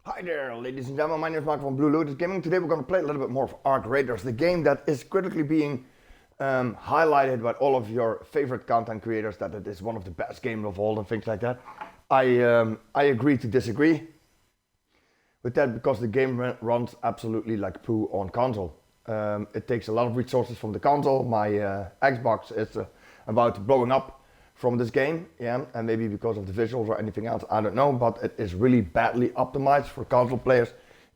Hi there, ladies and gentlemen. My name is Mark from Blue Lotus Gaming. Today we're going to play a little bit more of Ark Raiders, the game that is critically being highlighted by all of your favorite content creators that it is one of the best games of all and things like that. I agree to disagree with that because the game runs absolutely like poo on console. It takes a lot of resources from the console. My Xbox is about blowing up from this game, yeah, and maybe because of the visuals or anything else, I don't know, but it is really badly optimized for console players.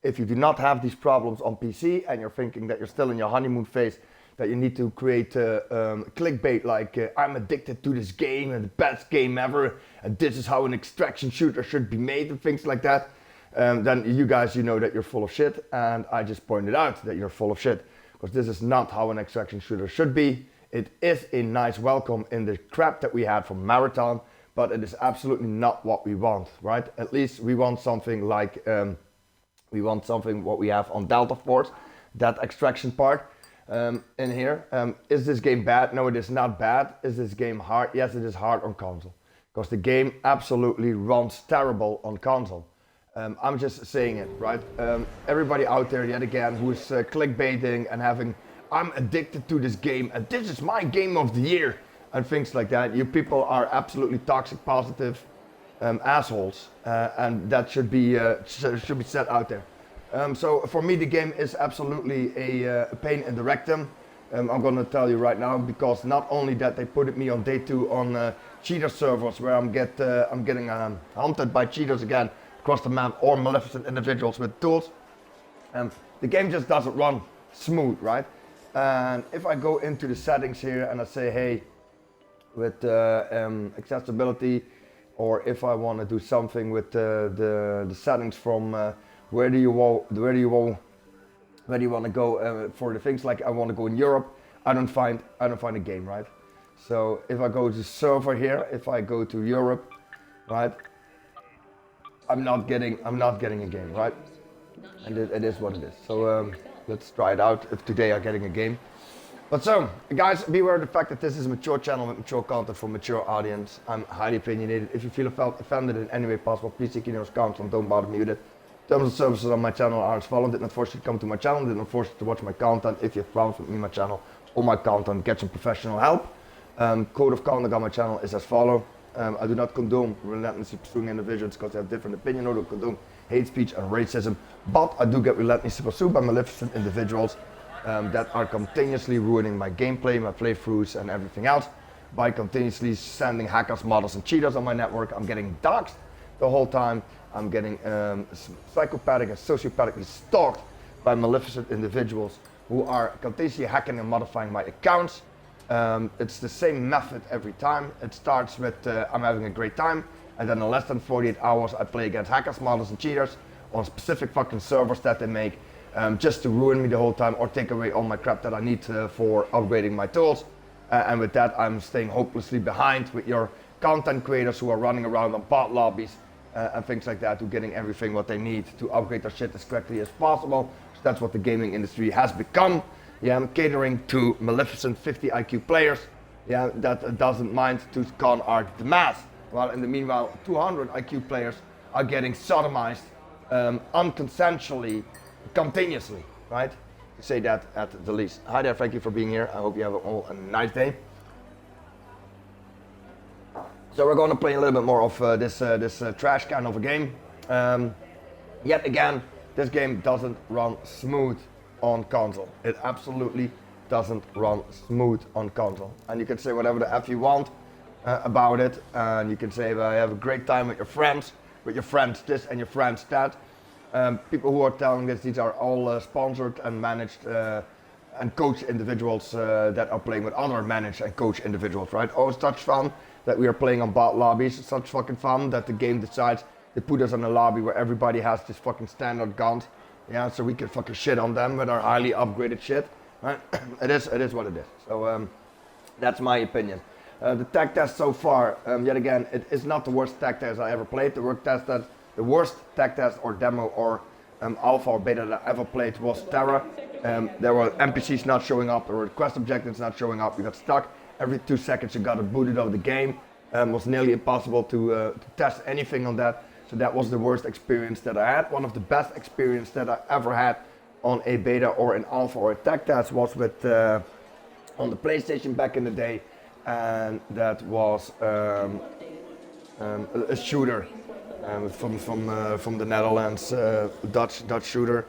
If you do not have these problems on PC and you're thinking that you're still in your honeymoon phase, that you need to create clickbait like I'm addicted to this game and the best game ever and this is how an extraction shooter should be made and things like that, then you guys, you know that you're full of shit, and I just pointed out that you're full of shit because this is not how an extraction shooter should be. It is a nice welcome in the crap that we had from Marathon, but it is absolutely not what we want, right? At least we want something like, what we have on Delta Force, that extraction part in here. Is this game bad? No, it is not bad. Is this game hard? Yes, it is hard on console, because the game absolutely runs terrible on console. I'm just saying it, right? Everybody out there, yet again, who is clickbaiting and having I'm addicted to this game and this is my game of the year and things like that. You people are absolutely toxic positive assholes, and that should be set out there. So for me the game is absolutely a pain in the rectum. I'm gonna tell you right now, because not only that they put me on day 2 on cheater servers where I'm getting hunted by cheaters again across the map or maleficent individuals with tools. The game just doesn't run smooth, right? And if I go into the settings here and I say, hey, with accessibility, or if I want to do something with the settings from where do you want to go for the things like I want to go in Europe, I don't find a game, right? So if I go to server here, if I go to Europe, right, I'm not getting a game, right? And it is what it is. So let's try it out if today I'm getting a game. But so, guys, beware of the fact that this is a mature channel with mature content for a mature audience. I'm highly opinionated. If you feel offended in any way possible, please seek your counsel and don't bother me with it. Terms and services on my channel are as follows. Did not force you to come to my channel, did not force you to watch my content. If you have problems with me, my channel, or my content, get some professional help. Code of conduct on my channel is as follows. I do not condone relentlessly pursuing individuals because they have different opinion, or do condone hate speech and racism, but I do get relentlessly pursued by maleficent individuals that are continuously ruining my gameplay, my playthroughs and everything else by continuously sending hackers, modders and cheaters on my network. I'm getting doxxed the whole time. I'm getting psychopathic and sociopathically stalked by maleficent individuals who are continuously hacking and modifying my accounts. It's the same method every time. It starts with I'm having a great time, and then in less than 48 hours I play against hackers, modders and cheaters on specific fucking servers that they make, just to ruin me the whole time or take away all my crap that I need for upgrading my tools. And with that I'm staying hopelessly behind with your content creators who are running around on bot lobbies and things like that, who are getting everything what they need to upgrade their shit as quickly as possible. So that's what the gaming industry has become. Yeah, I'm catering to maleficent 50 IQ players, yeah, that doesn't mind to con art the mass. While in the meanwhile, 200 IQ players are getting sodomized unconsensually, continuously, right? To say that at the least. Hi there, thank you for being here. I hope you have all a nice day. So we're going to play a little bit more of this trash kind of a game. Yet again, this game doesn't run smooth on console. It absolutely doesn't run smooth on console. And you can say whatever the F you want about it. And you can say, well, I have a great time with your friends this and your friends that. People who are telling this, these are all sponsored and managed and coached individuals that are playing with other managed and coached individuals, right? Oh, it's such fun that we are playing on bot lobbies. It's such fucking fun that the game decides they put us in a lobby where everybody has this fucking standard guns. Yeah, so we can fucking shit on them with our highly upgraded shit. Right? It is what it is. So that's my opinion. The tech test so far, yet again, it is not the worst tech test I ever played. The worst tech test or demo or alpha or beta that I ever played was Terra. There were NPCs not showing up, there were quest objectives not showing up. You got stuck. Every 2 seconds you got booted out of the game. It was nearly impossible to test anything on that. So that was the worst experience that I had. One of the best experience that I ever had on a beta or an alpha or a tech test was with on the PlayStation back in the day, and that was a shooter from the Netherlands, Dutch shooter,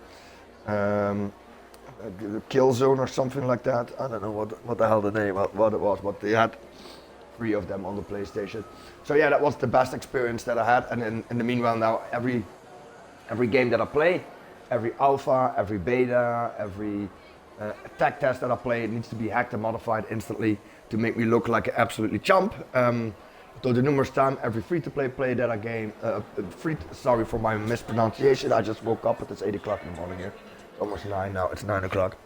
Killzone or something like that. I don't know what the hell the name what it was, but they had 3 of them on the PlayStation. So yeah, that was the best experience that I had. And in the meanwhile now, every game that I play, every alpha, every beta, every tech test that I play, it needs to be hacked and modified instantly to make me look like an absolutely chump. So the numerous time, every free-to-play that I game, sorry for my mispronunciation, I just woke up, it's 8 o'clock in the morning here. It's almost 9 now, it's 9 o'clock.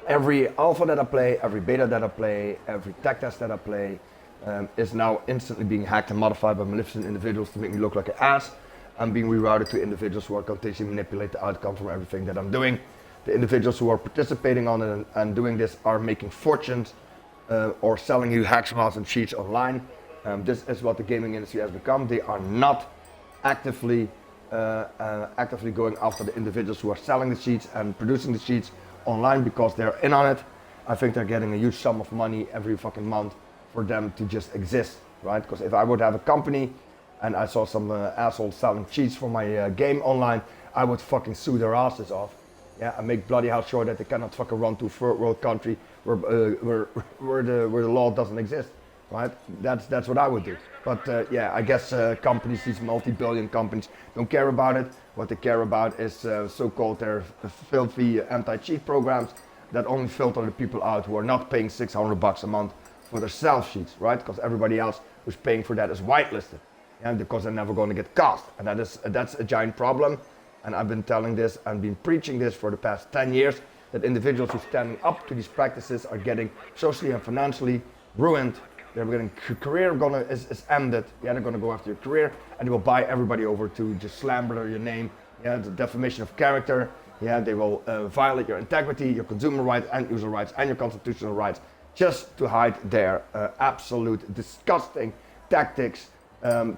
Every alpha that I play, every beta that I play, every tech test that I play is now instantly being hacked and modified by maleficent individuals to make me look like an ass. I'm being rerouted to individuals who are continuously manipulate the outcome from everything that I'm doing. The individuals who are participating on it and doing this are making fortunes or selling you hacks, mods and cheats online. This is what the gaming industry has become. They are not actively going after the individuals who are selling the cheats and producing the cheats online because they're in on it. I think they're getting a huge sum of money every fucking month for them to just exist, right? Because if I would have a company and I saw some assholes selling cheats for my game online, I would fucking sue their asses off. Yeah, and make bloody hell sure that they cannot fucking run to a third world country where the law doesn't exist, right? That's what I would do. But yeah, I guess companies, these multi-billion companies, don't care about it. What they care about is so-called their filthy anti-cheat programs that only filter the people out who are not paying $600 a month for their self-cheats, right? Because everybody else who's paying for that is whitelisted, and because they're never going to get caught, and that's a giant problem. And I've been telling this and been preaching this for the past 10 years, that individuals who are standing up to these practices are getting socially and financially ruined. They're getting career is ended. Yeah, they're gonna go after your career and they will buy everybody over to just slander your name. Yeah, the defamation of character. Yeah, they will violate your integrity, your consumer rights and user rights and your constitutional rights just to hide their absolute disgusting tactics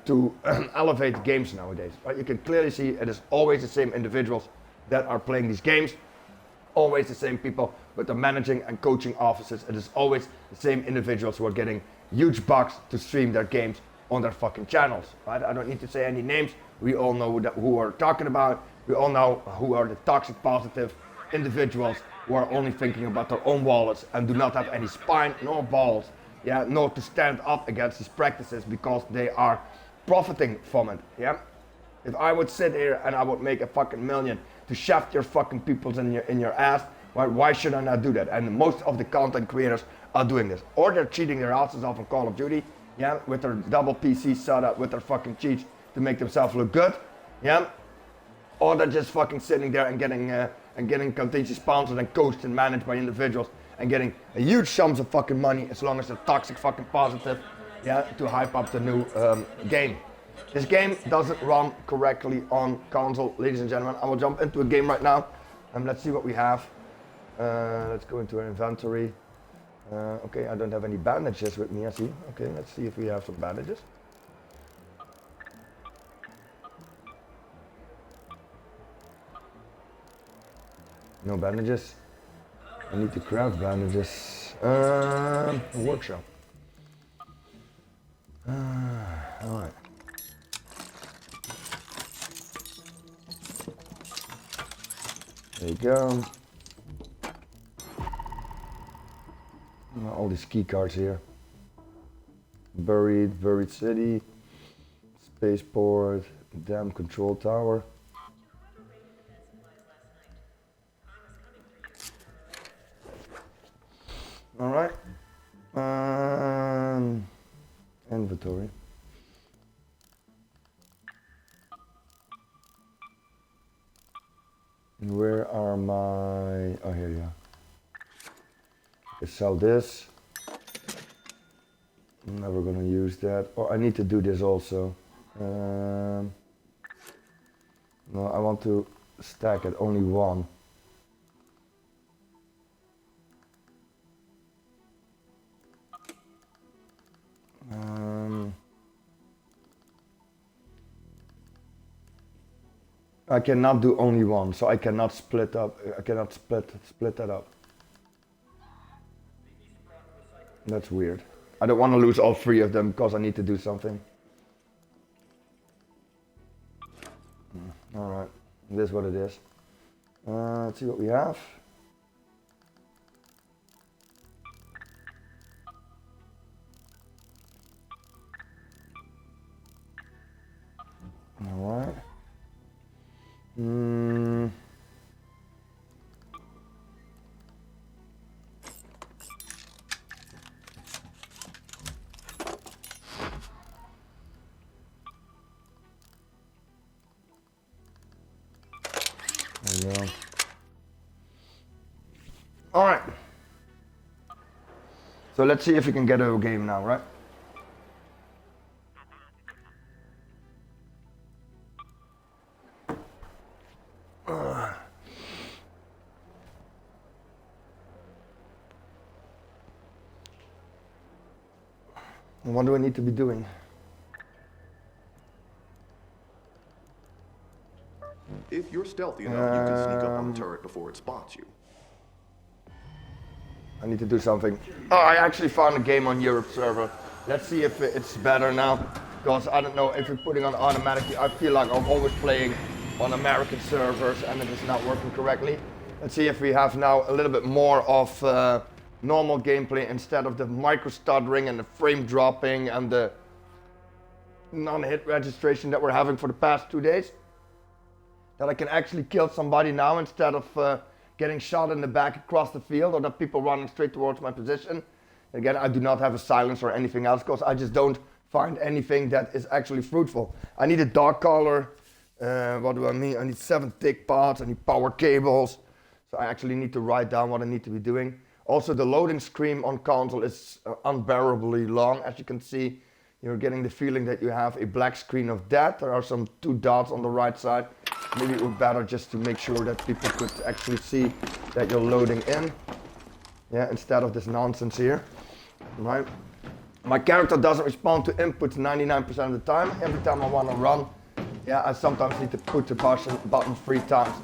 to elevate games nowadays. Right? You can clearly see it is always the same individuals that are playing these games, always the same people with the managing and coaching offices. It is always the same individuals who are getting huge bucks to stream their games on their fucking channels. Right? I don't need to say any names. We all know who we're talking about. We all know who are the toxic positive individuals who are only thinking about their own wallets and do not have any spine nor balls, yeah, nor to stand up against these practices because they are profiting from it, yeah. If I would sit here and I would make a fucking million to shaft your fucking peoples in your ass, why should I not do that? And most of the content creators are doing this, or they're cheating their asses off on Call of Duty, yeah, with their double PC setup, with their fucking cheats to make themselves look good, yeah. Or they're just fucking sitting there and getting continuously sponsored and coached and managed by individuals and getting a huge sums of fucking money as long as they're toxic fucking positive, yeah, to hype up the new game. This game doesn't run correctly on console, ladies and gentlemen. I will jump into a game right now and let's see what we have. Let's go into our inventory. Okay, I don't have any bandages with me, I see. Okay, let's see if we have some bandages. No bandages. I need to craft bandages. Workshop. Alright. There you go. All these key cards here. Buried city, spaceport, dam control tower. All right. Inventory. Where are my? Oh, here you are. I sell this. I'm never gonna use that. Or I need to do this also. No, I want to stack it. Only one. I cannot do only one, so I cannot split up. I cannot split that up. That's weird. I don't want to lose all three of them because I need to do something. All right, this is what it is. Let's see what we have. All right. There we go. All right. So let's see if we can get a game now, right? What do I need to be doing? If you're stealthy enough, you can sneak up on the turret before it spots you. I need to do something. Oh, I actually found a game on Europe server. Let's see if it's better now. Because I don't know if you're putting on automatically. I feel like I'm always playing on American servers and it is not working correctly. Let's see if we have now a little bit more of normal gameplay instead of the micro stuttering and the frame dropping and the non-hit registration that we're having for the past 2 days. That I can actually kill somebody now instead of getting shot in the back across the field, or that people running straight towards my position. Again, I do not have a silence or anything else because I just don't find anything that is actually fruitful. I need a dog collar. What do I need? I need 7 thick parts. I need power cables. So I actually need to write down what I need to be doing. Also, the loading screen on console is unbearably long. As you can see, you're getting the feeling that you have a black screen of death. There are some 2 dots on the right side. Maybe it would be better just to make sure that people could actually see that you're loading in. Yeah, instead of this nonsense here, right? My character doesn't respond to inputs 99% of the time. Every time I want to run, yeah, I sometimes need to put the button 3 times.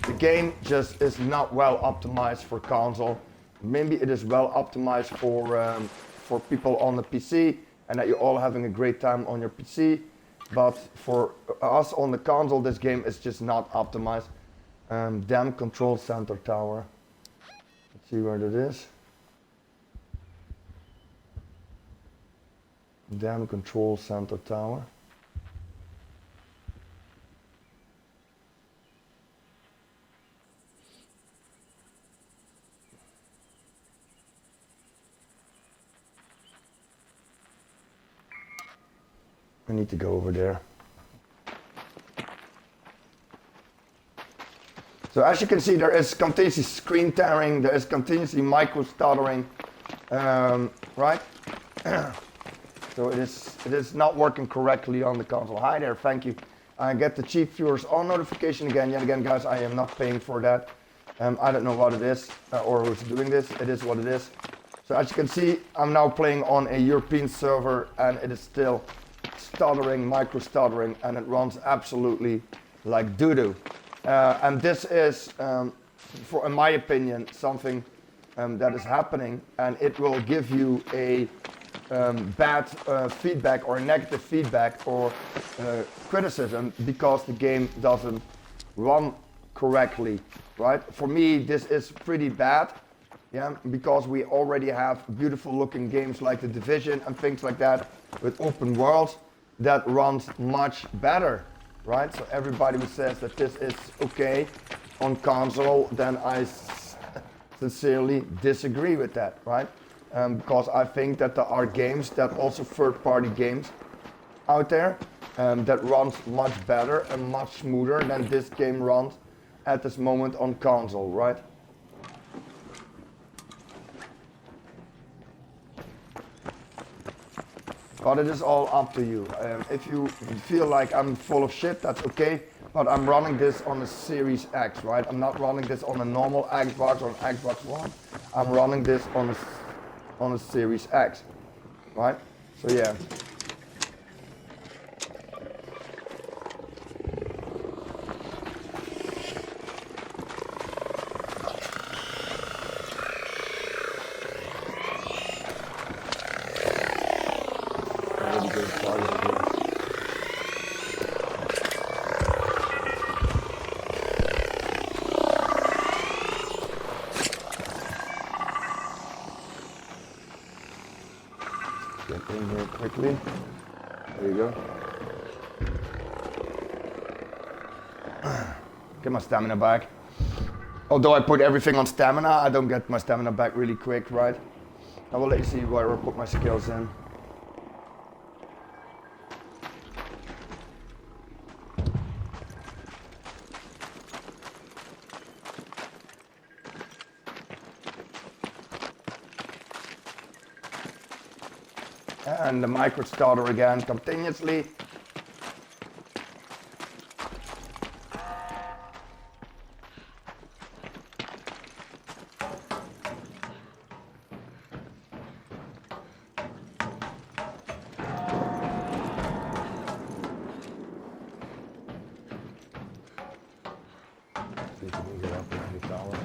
The game just is not well optimized for console. Maybe it is well optimized for people on the PC and that you're all having a great time on your PC. But for us on the console, this game is just not optimized. Damn control center tower. Let's see where that is. Damn control center tower. I need to go over there. So as you can see, there is continuously screen tearing, there is continuously micro stuttering, right? So it is not working correctly on the console. Hi there, thank you. I get the cheap viewers on notification again. Yet again, guys, I am not paying for that. I don't know what it is or who's doing this. It is what it is. So as you can see, I'm now playing on a European server and it is still stuttering, micro stuttering, and it runs absolutely like doo-doo. And this is, in my opinion, something that is happening, and it will give you a bad feedback or negative feedback or criticism because the game doesn't run correctly, right? For me, this is pretty bad, yeah, because we already have beautiful looking games like The Division and things like that with open worlds that runs much better, right? So everybody who says that this is okay on console, then I sincerely disagree with that, right? Because I think that there are games that also third-party games out there that runs much better and much smoother than this game runs at this moment on console, right? But it is all up to you. If you feel like I'm full of shit, that's okay. But I'm running this on a Series X, right? I'm not running this on a normal Xbox or an Xbox One. I'm running this on a Series X, right? So yeah. get started here. Get in here quickly. There you go. Get my stamina back. Although I put everything on stamina, I don't get my stamina back really quick, right? I will let you see where I put my skills in. And the micro starter again, continuously. See if we can get up in the tower.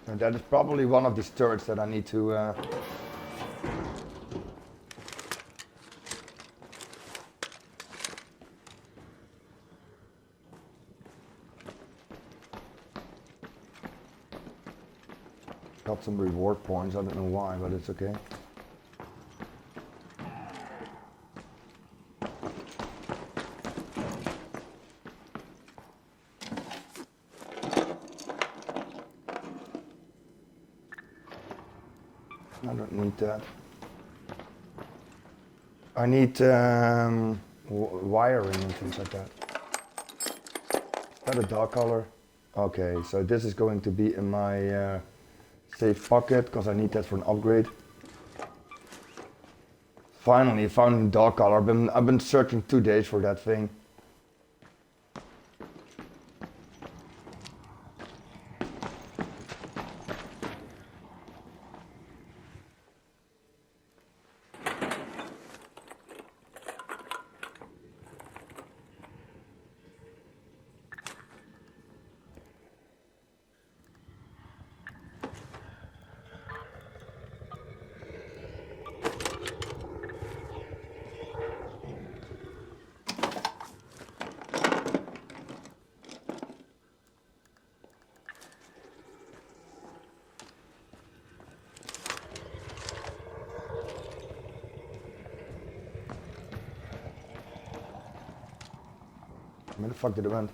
And that is probably one of these turrets that I need to got some reward points, I don't know why, but it's okay. I don't need that. I need wiring and things like that. Is that a dark color? Okay, so this is going to be in my safe pocket because I need that for an upgrade. Finally, found a dark color. I've been searching 2 days for that thing. Where the fuck did it went?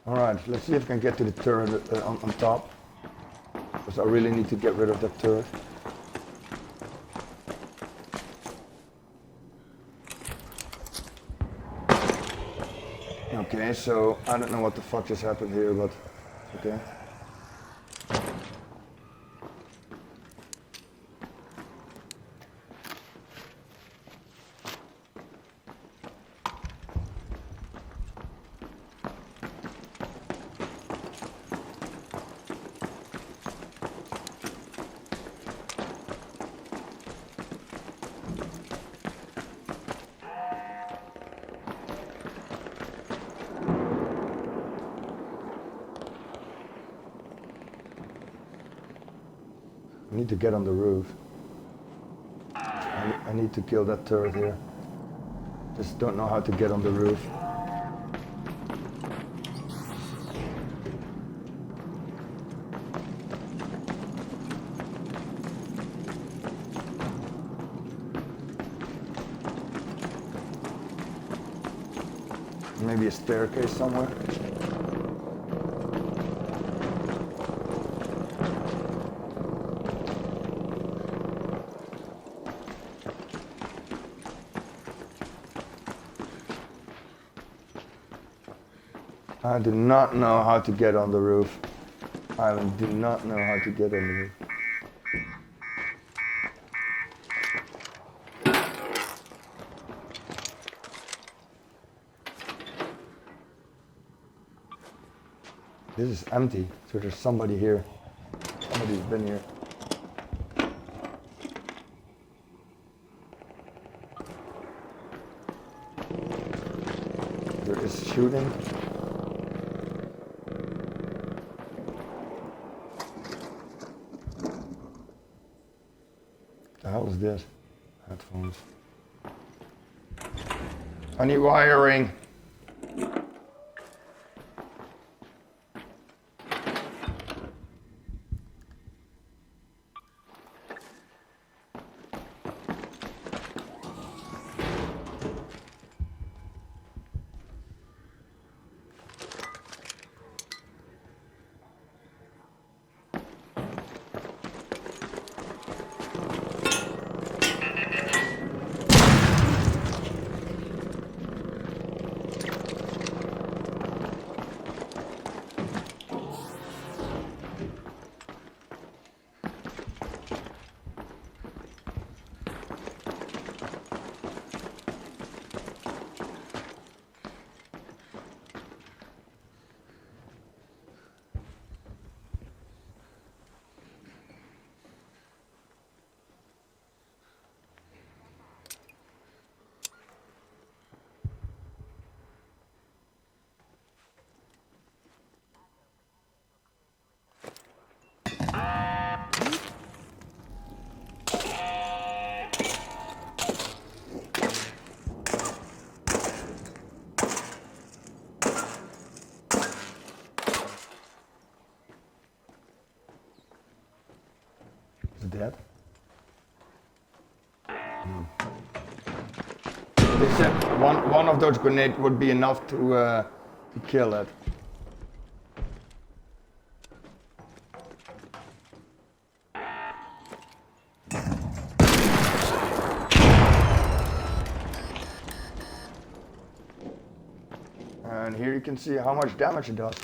Alright, let's see if I can get to the turret on top. Because I really need to get rid of that turret. Okay, so I don't know what the fuck just happened here, but okay. I need to get on the roof. I need to kill that turret here. Just don't know how to get on the roof. Maybe a staircase somewhere. I do not know how to get on the roof. I do not know how to get on the roof. This is empty, so there's somebody here. Somebody's been here. There is shooting. The hell is this? Headphones. I need wiring. Dead? They said one of those grenades would be enough to kill it. And here you can see how much damage it does.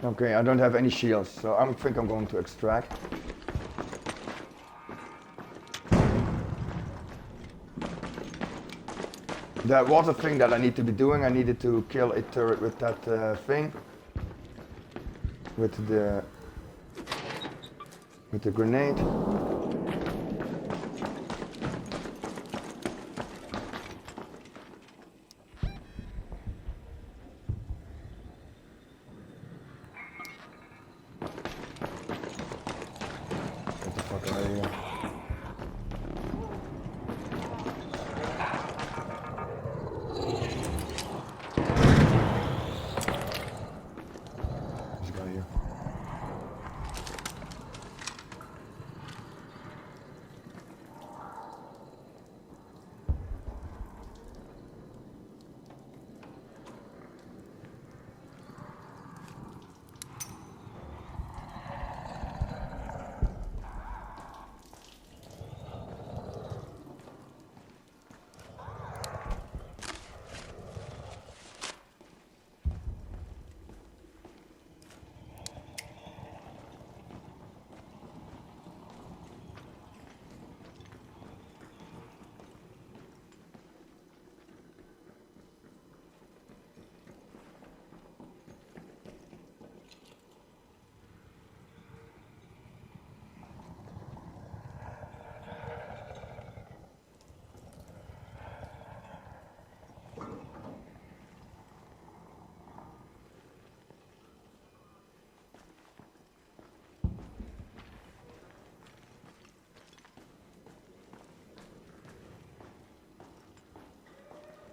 Okay, I don't have any shields, so I think I'm going to extract. That was a thing that I need to be doing. I needed to kill a turret with that thing. With the grenade.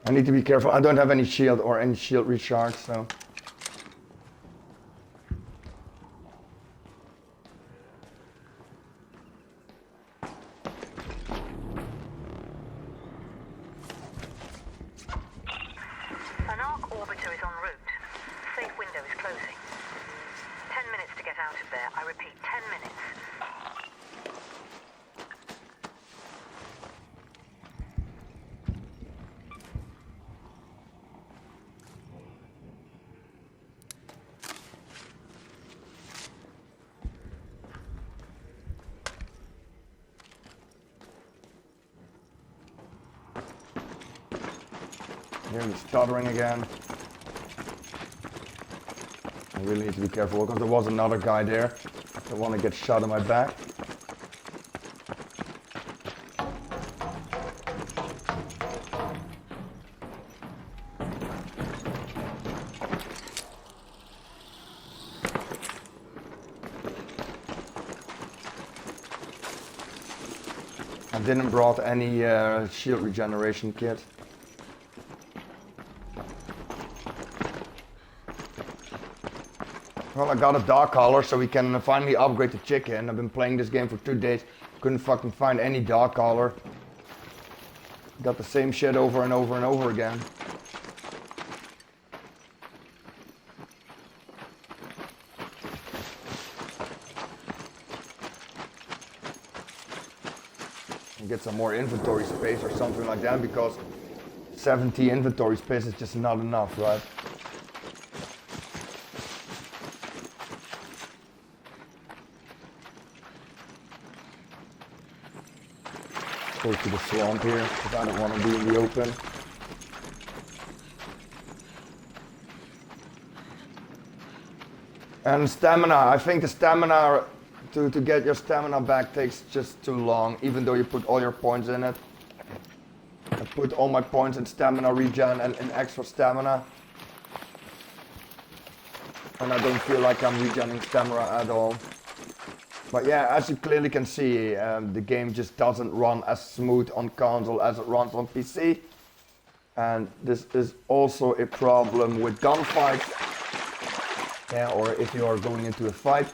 I need to be careful. I don't have any shield or any shield recharge, so. An ARC orbiter is en route. Safe window is closing. 10 minutes to get out of there. I repeat, 10 minutes. Here he's stuttering again. I really need to be careful because there was another guy there. I don't want to get shot in my back. I didn't brought any shield regeneration kit. Well, I got a dog collar so we can finally upgrade the chicken. I've been playing this game for 2 days. Couldn't fucking find any dog collar. Got the same shit over and over and over again. Get some more inventory space or something like that, because 70 inventory space is just not enough, right? Go to the swamp here, because I don't want to be in the open. And stamina, I think the stamina, to get your stamina back takes just too long, even though you put all your points in it. I put all my points in stamina regen and in extra stamina. And I don't feel like I'm regenerating stamina at all. But yeah, as you clearly can see, the game just doesn't run as smooth on console as it runs on PC. And this is also a problem with gunfights. Yeah, or if you are going into a fight,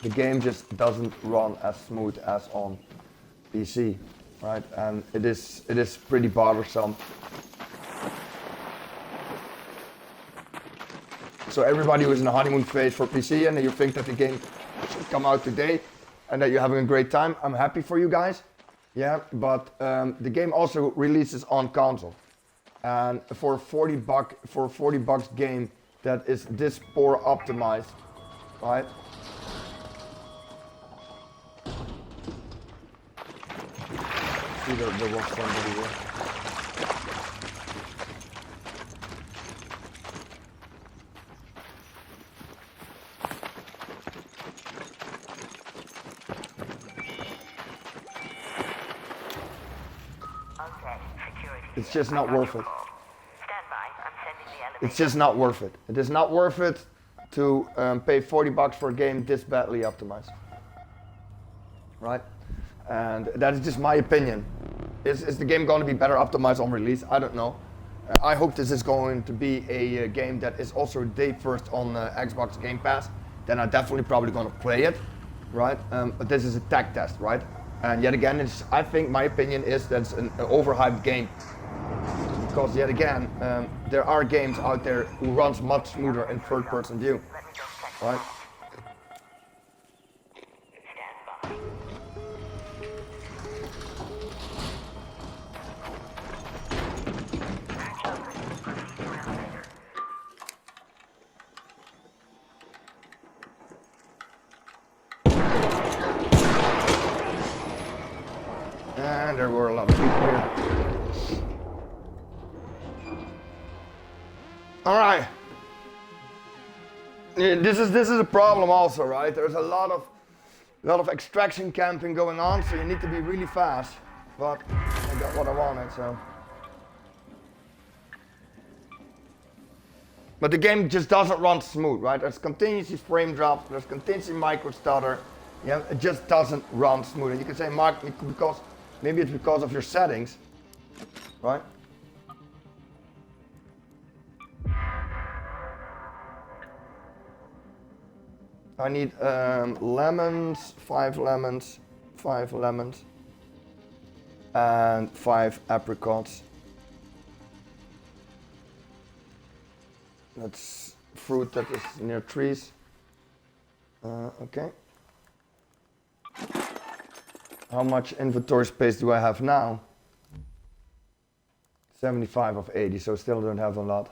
the game just doesn't run as smooth as on PC, right? And it is pretty bothersome. So everybody who's in the honeymoon phase for PC and you think that the game should come out today and that you're having a great time, I'm happy for you guys. Yeah, but the game also releases on console. And for a $40 game that is this poor optimized, right? See, there was somebody here. It's just not worth it. It's just not worth it. It is not worth it to pay $40 for a game this badly optimized. Right? And that is just my opinion. Is the game going to be better optimized on release? I don't know. I hope this is going to be a game that is also day first on Xbox Game Pass. Then I'm definitely probably going to play it. Right? But this is a tech test, right? And yet again, I think my opinion is that it's an overhyped game. Because yet again, there are games out there who runs much smoother in third-person view, right? And there were a lot of people here. All right. Yeah, this is a problem also, right? There's a lot of extraction camping going on, so you need to be really fast. But I got what I wanted, so. But the game just doesn't run smooth, right? There's continuously frame drops, there's continuously micro stutter. Yeah, it just doesn't run smooth. And you can say, Mark, maybe it's because of your settings, right? I need lemons, 5 lemons, 5 lemons, and 5 apricots. That's fruit that is near trees. Okay. How much inventory space do I have now? 75 of 80, so still don't have a lot.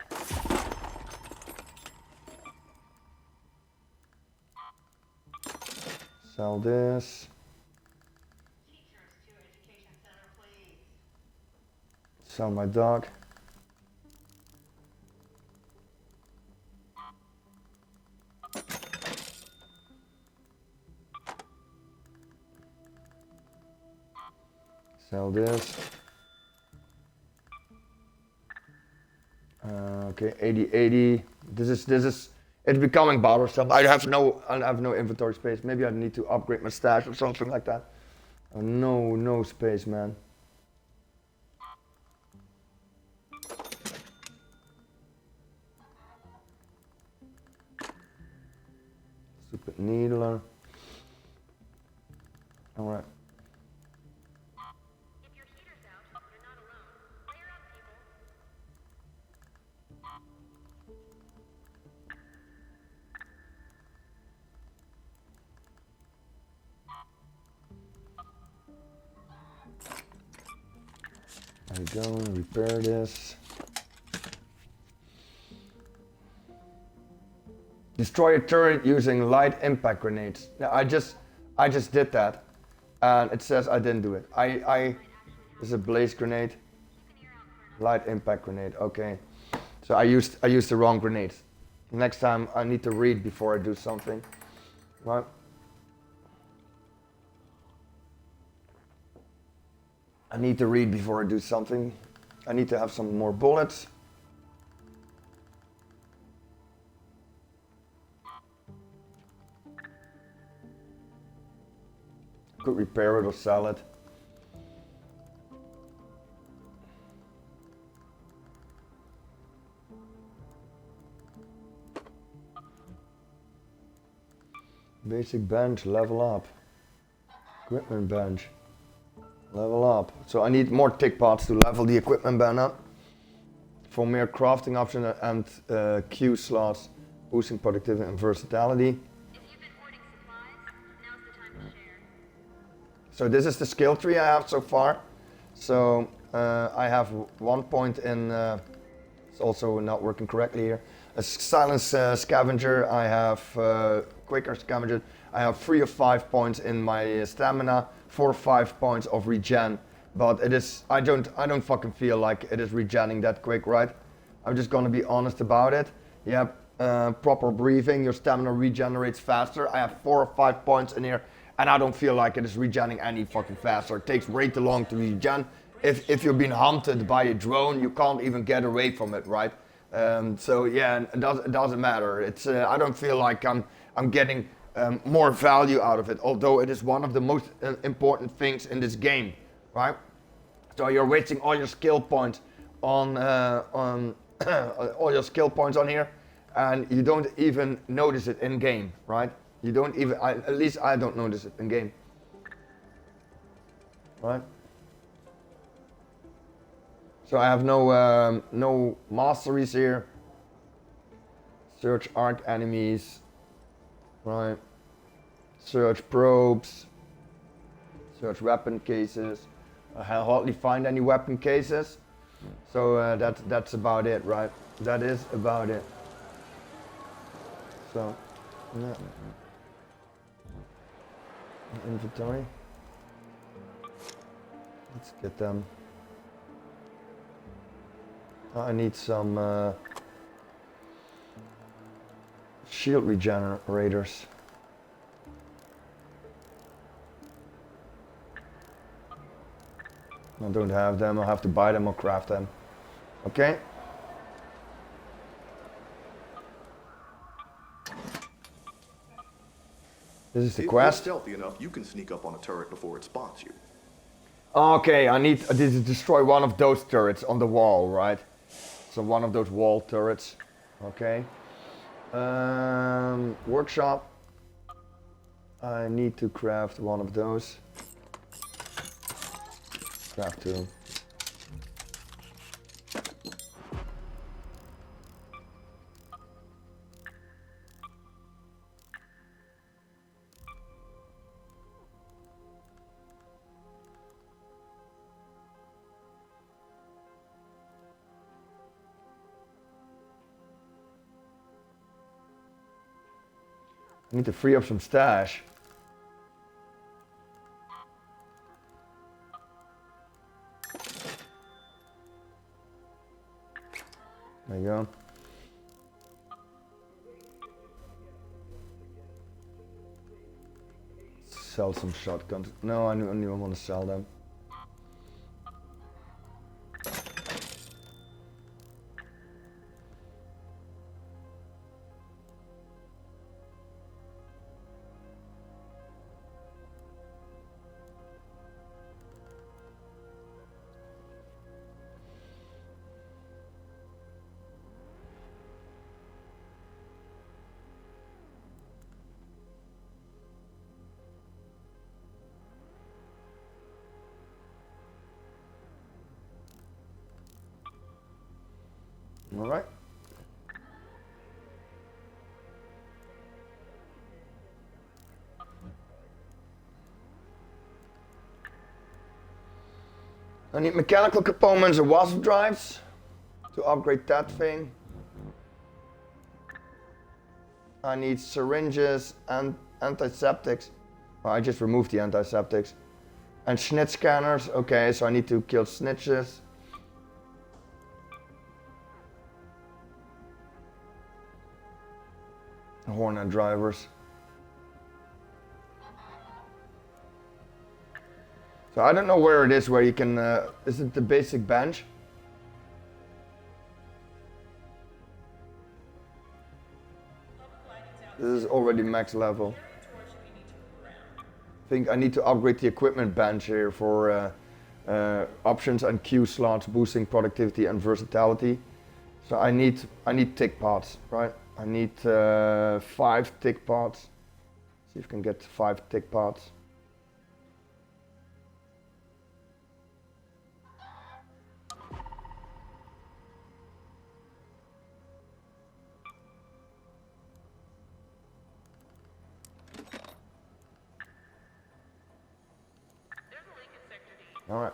Sell this. Sell my dog. Sell this. Okay, 80. This is. It's becoming bothersome. I have no inventory space. Maybe I need to upgrade my stash or something like that. Oh, no space, man. Stupid needler. All right. If your heater's out, you're not alone. Fire up, people. There we go, repair this. Destroy a turret using light impact grenades. Now I just did that, and it says I didn't do it. This is a blaze grenade. Light impact grenade. Okay, so I used the wrong grenade. Next time I need to read before I do something. Right. I need to read before I do something. I need to have some more bullets. Could repair it or sell it. Basic bench, level up. Equipment bench. Level up. So I need more tick pots to level the equipment bench up. For more crafting options and queue slots, boosting productivity and versatility. If you've been hoarding supplies, now's the time to share. So this is the skill tree I have so far. So I have 1 point in, it's also not working correctly here. A silence scavenger, I have quicker scavenger. I have 3 of 5 points in my stamina, 4 or 5 points of regen. But it is, I don't fucking feel like it is regenning that quick, right? I'm just gonna be honest about it. Yep, proper breathing, your stamina regenerates faster. I have 4 or 5 points in here, and I don't feel like it is regenning any fucking faster. It takes way too long to regen. If you're being hunted by a drone, you can't even get away from it, right? So yeah, it doesn't matter. It's I don't feel like I'm getting more value out of it, although it is one of the most important things in this game, right? So you're wasting all your skill points on all your skill points on here, and you don't even notice it in game, right? You don't even, at least I don't notice it in game, right? So I have no masteries here. Search arc enemies, right? Search probes. Search weapon cases. I hardly find any weapon cases. So that's about it, right? That is about it. So, yeah. Inventory. Let's get them. I need some shield regenerators. I don't have them. I'll have to buy them or craft them. Okay. This is the If quest. you're stealthy enough, you can sneak up on a turret before it spots you. Okay, I need to destroy one of those turrets on the wall, right? So one of those wall turrets. Okay. Workshop. I need to craft one of those. Craft 2. I need to free up some stash. There you go. Sell some shotguns. No, I only want to sell them. Alright. I need mechanical components and wasp drives to upgrade that thing. I need syringes and antiseptics. Oh, I just removed the antiseptics. And snitch scanners. Okay, so I need to kill snitches. Hornet drivers. So I don't know where it is where you can, is it the basic bench? This is already max level. I think I need to upgrade the equipment bench here for options and queue slots, boosting productivity and versatility. So I need tick pods, right? I need 5 tick pods. See if I can get 5 tick pods. All right.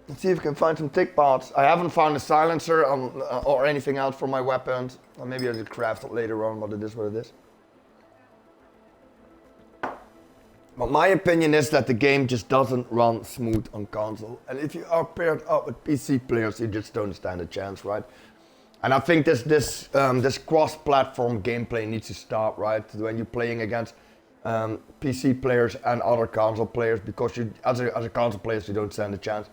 Let's see if we can find some tick pods. I haven't found a silencer or anything else for my weapons. Or maybe I will craft it later on, but it is what it is. But my opinion is that the game just doesn't run smooth on console. And if you are paired up with PC players, you just don't stand a chance, right? And I think this cross-platform gameplay needs to stop, right? When you're playing against PC players and other console players, because you, as a console player, you don't stand a chance.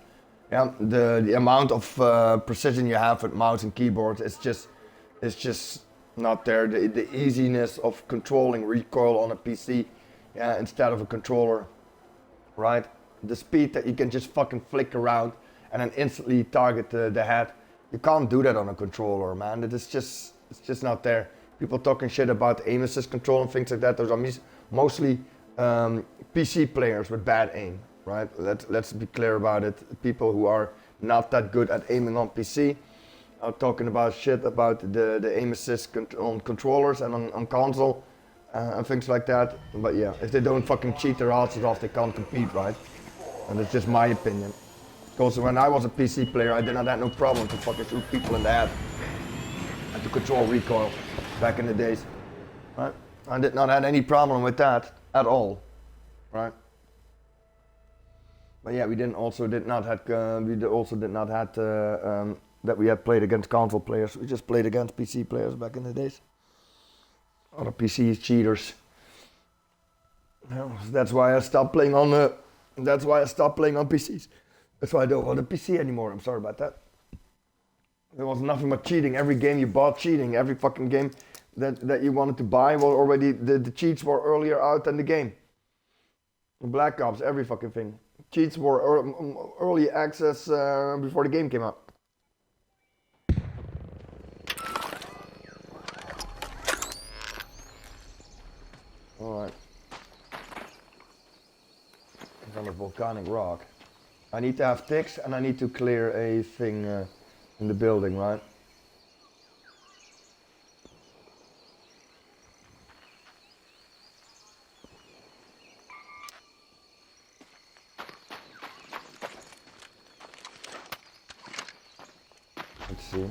Yeah, the amount of precision you have with mouse and keyboard is just not there. The easiness of controlling recoil on a PC, yeah, instead of a controller, right? The speed that you can just fucking flick around and then instantly target the head. You can't do that on a controller, man. It's just not there. People talking shit about aim assist control and things like that. Those are mostly PC players with bad aim, right? Let's be clear about it. People who are not that good at aiming on PC are talking about shit about the aim assist on controllers and on console and things like that. But yeah, if they don't fucking cheat their asses off, they can't compete, right? And it's just my opinion. Because when I was a PC player, I did not have no problem to fucking shoot people in the head and to control recoil back in the days, right? I did not have any problem with that at all, right? But yeah, we also did not have that we had played against console players. We just played against PC players back in the days. Other PC cheaters. Yeah, that's why I stopped playing on PCs. That's why I don't want a PC anymore. I'm sorry about that. There was nothing but cheating. Every game you bought, cheating. Every fucking game that you wanted to buy, well, already the cheats were earlier out than the game. Black Ops, every fucking thing. Cheats were early access before the game came out. Alright. It's on a volcanic rock. I need to have ticks and I need to clear a thing in the building, right? Let's see.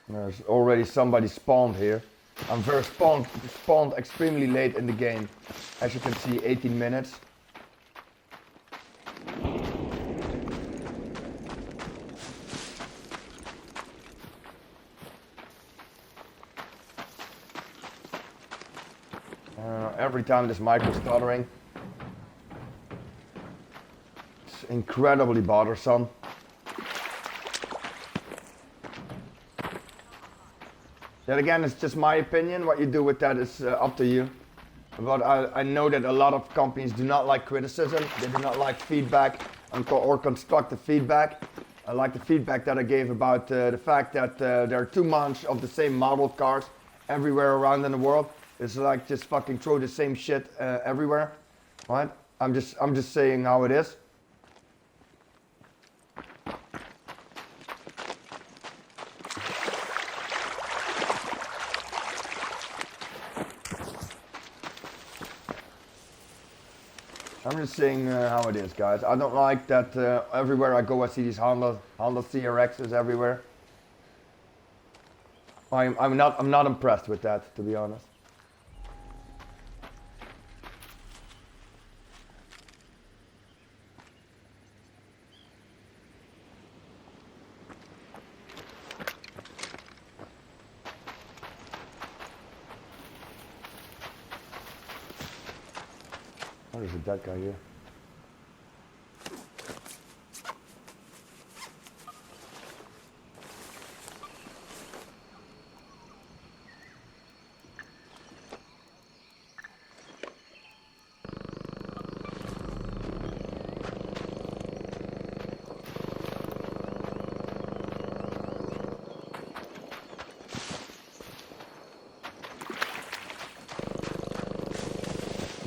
There's already somebody spawned here. I'm very spawned extremely late in the game. As you can see, 18 minutes. Every time this mic is stuttering. It's incredibly bothersome. Yet again, it's just my opinion. What you do with that is up to you. But I know that a lot of companies do not like criticism. They do not like feedback or constructive feedback. I like the feedback that I gave about the fact that there are too much of the same model cars everywhere around in the world. It's like just fucking throw the same shit everywhere, right? I'm just saying how it is. I'm just saying how it is, guys. I don't like that everywhere I go I see these Honda CRXs everywhere. I'm not impressed with that, to be honest. Oh, there's a dead guy here.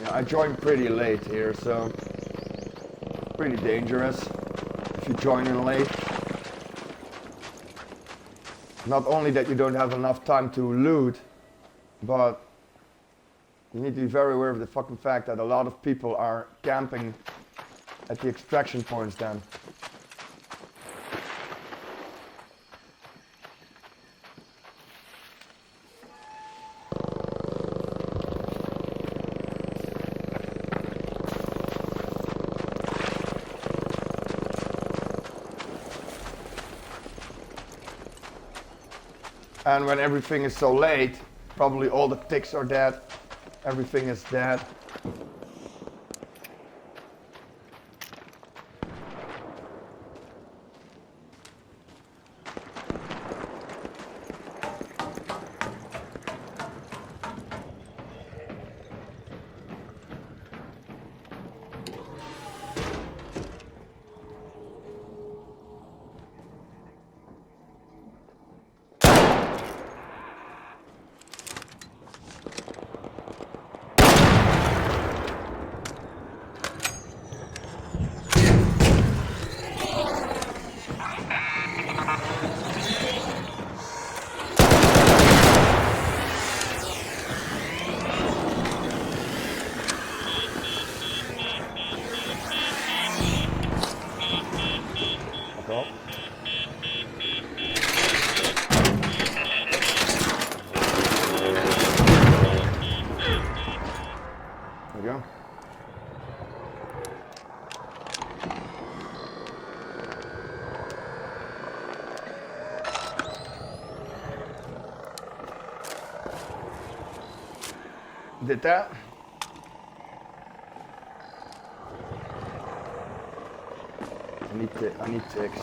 I joined pretty late here, so pretty dangerous if you join in late. Not only that you don't have enough time to loot, but you need to be very aware of the fucking fact that a lot of people are camping at the extraction points then. And when everything is so late, probably all the ticks are dead, everything is dead. There we go. Did that? I need ticks.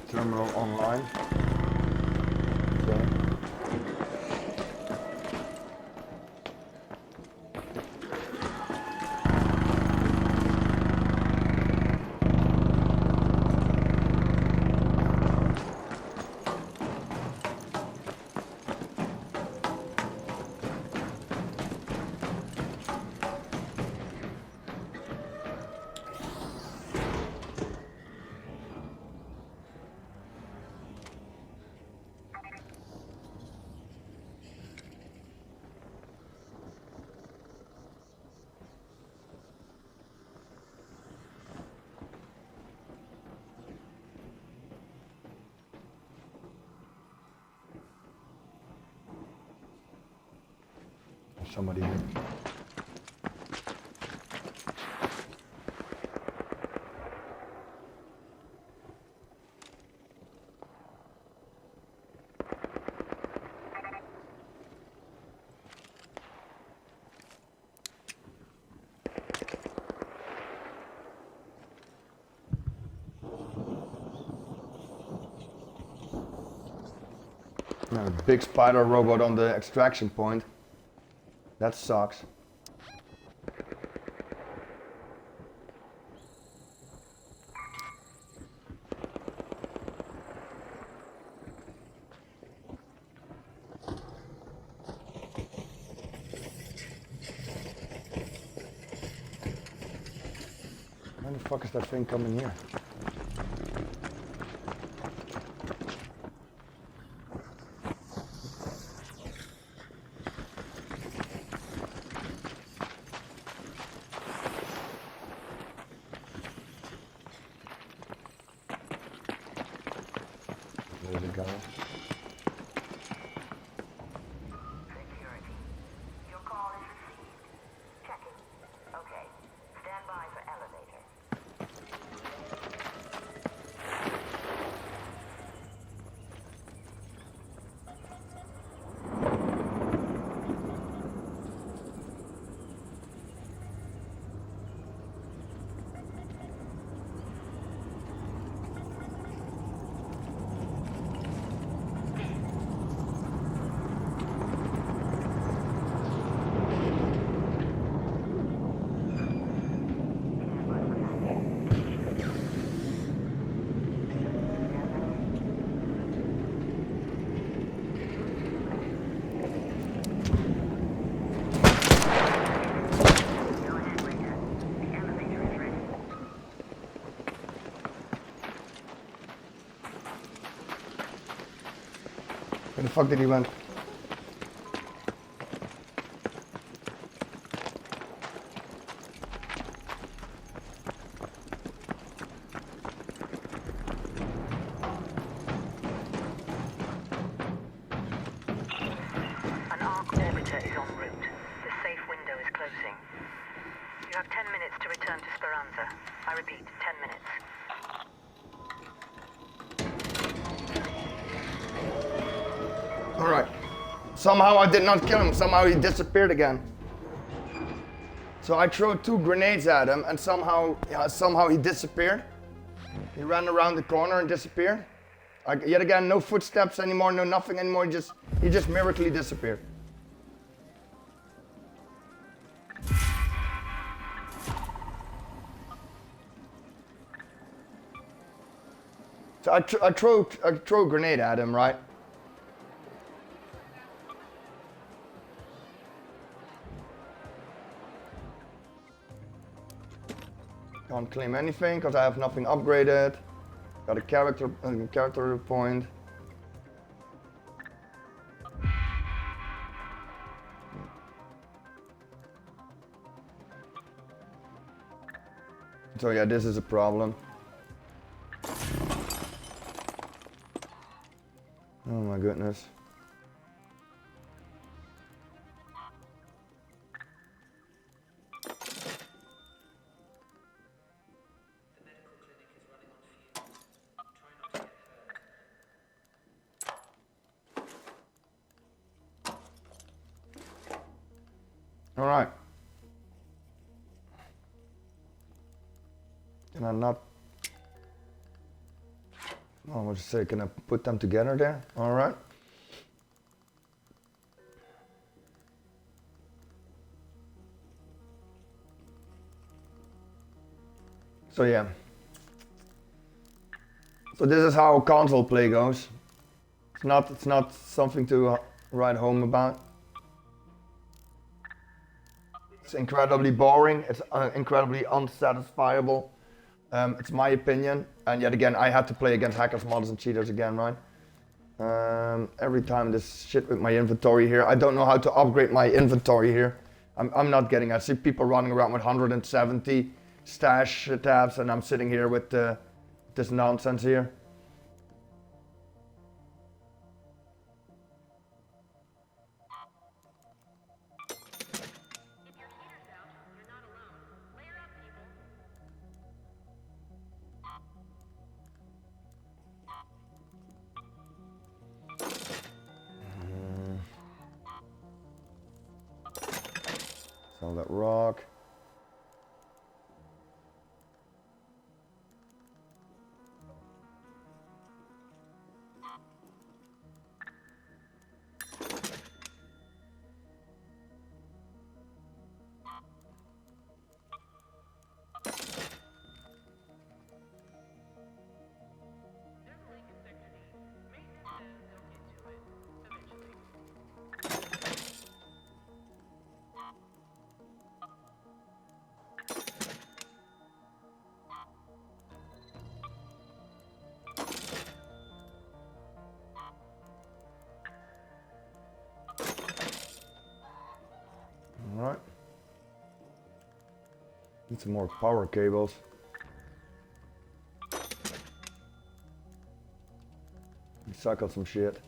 Terminal online. Okay. somebody here. A big spider robot on the extraction point. That sucks. Where the fuck is that thing coming here? There we go. Security. Your call is received. Checking. Okay. Stand by for elevator. Where the fuck did he went? An arc orbiter is en route. The safe window is closing. You have 10 minutes to return to Speranza. I repeat, 10 minutes. Alright. Somehow I did not kill him. Somehow he disappeared again. So I threw 2 grenades at him and somehow he disappeared. He ran around the corner and disappeared. Yet again, no footsteps anymore, no nothing anymore. He just miraculously disappeared. So I throw a grenade at him, right? Can't claim anything because I have nothing upgraded. Got a character point. So yeah, this is a problem. Oh my goodness. All right. Can I not? Oh, I was just say, can I put them together there? All right. So yeah. So this is how console play goes. It's not something to write home about. It's incredibly boring. It's incredibly unsatisfiable. It's my opinion. And yet again, I had to play against hackers, modders, and cheaters again, right? Every time this shit with my inventory here. I don't know how to upgrade my inventory here. I'm not getting. I see people running around with 170 stash tabs, and I'm sitting here with this nonsense here. All that rock. Alright. Need some more power cables. Recycle some shit.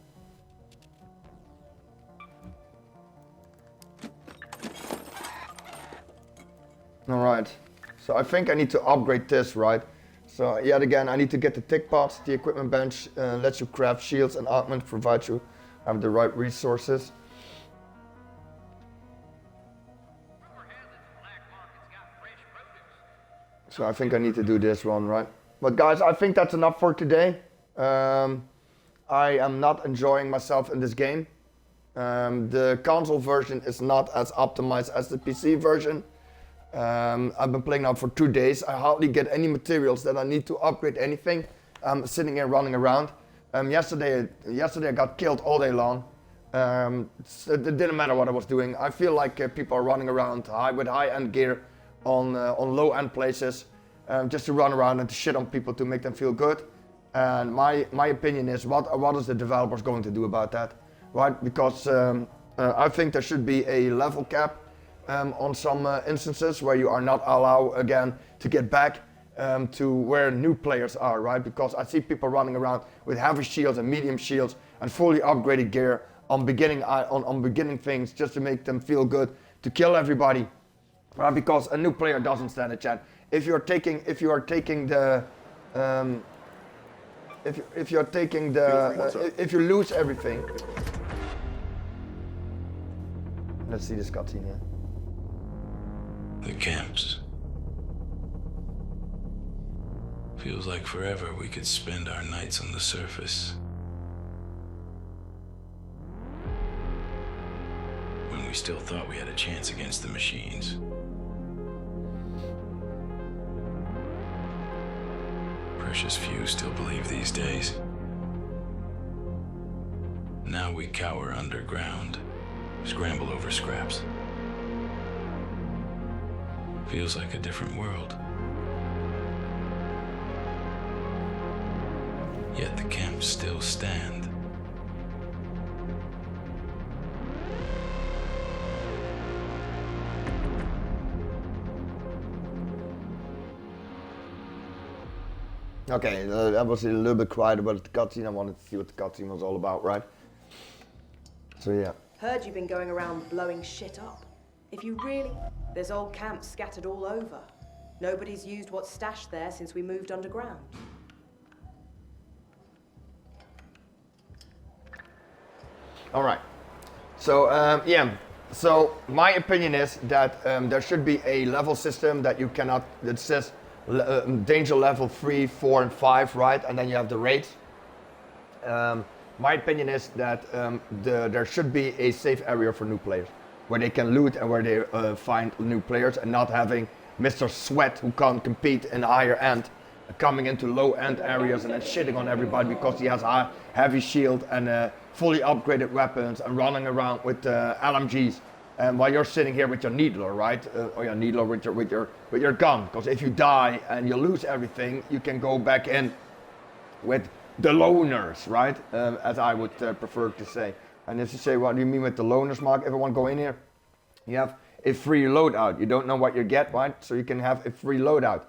Alright. So I think I need to upgrade this, right? So yet again, I need to get the tick pots. The equipment bench lets you craft shields and augment, provides you have the right resources. So I think I need to do this one, right? But guys, I think that's enough for today. I am not enjoying myself in this game. The console version is not as optimized as the PC version. I've been playing now for 2 days. I hardly get any materials that I need to upgrade anything. I'm sitting here running around. Yesterday I got killed all day long. So it didn't matter what I was doing. I feel like people are running around with high-end gear on low-end places just to run around and to shit on people to make them feel good. And my opinion is, what is the developers going to do about that, right? Because I think there should be a level cap on some instances where you are not allowed again to get back to where new players are, right? Because I see people running around with heavy shields and medium shields and fully upgraded gear on beginning things just to make them feel good, to kill everybody, right? Because a new player doesn't stand a chance. If you lose everything. Let's see this cutscene here. The camps. Feels like forever we could spend our nights on the surface. When we still thought we had a chance against the machines. Precious few still believe these days. Now we cower underground, scramble over scraps. Feels like a different world. Yet the camps still stand. Okay, that was a little bit quiet about the cutscene. I wanted to see what the cutscene was all about, right? So yeah. Heard you've been going around blowing shit up. If you really... There's old camps scattered all over. Nobody's used what's stashed there since we moved underground. All right. So yeah. So my opinion is that there should be a level system that you cannot. That says danger level 3, 4, and 5, right? And then you have the rates. My opinion is that there should be a safe area for new players, where they can loot and where they find new players, and not having Mr. Sweat, who can't compete in higher end, coming into low end areas and then shitting on everybody because he has a heavy shield and fully upgraded weapons and running around with LMGs. While you're sitting here with your needler, right? Or your needler with your gun. Because if you die and you lose everything, you can go back in with the loners, right? As I would prefer to say. And if you say, what do you mean with the loners, Mark? Everyone go in here. You have a free loadout. You don't know what you get, right? So you can have a free loadout.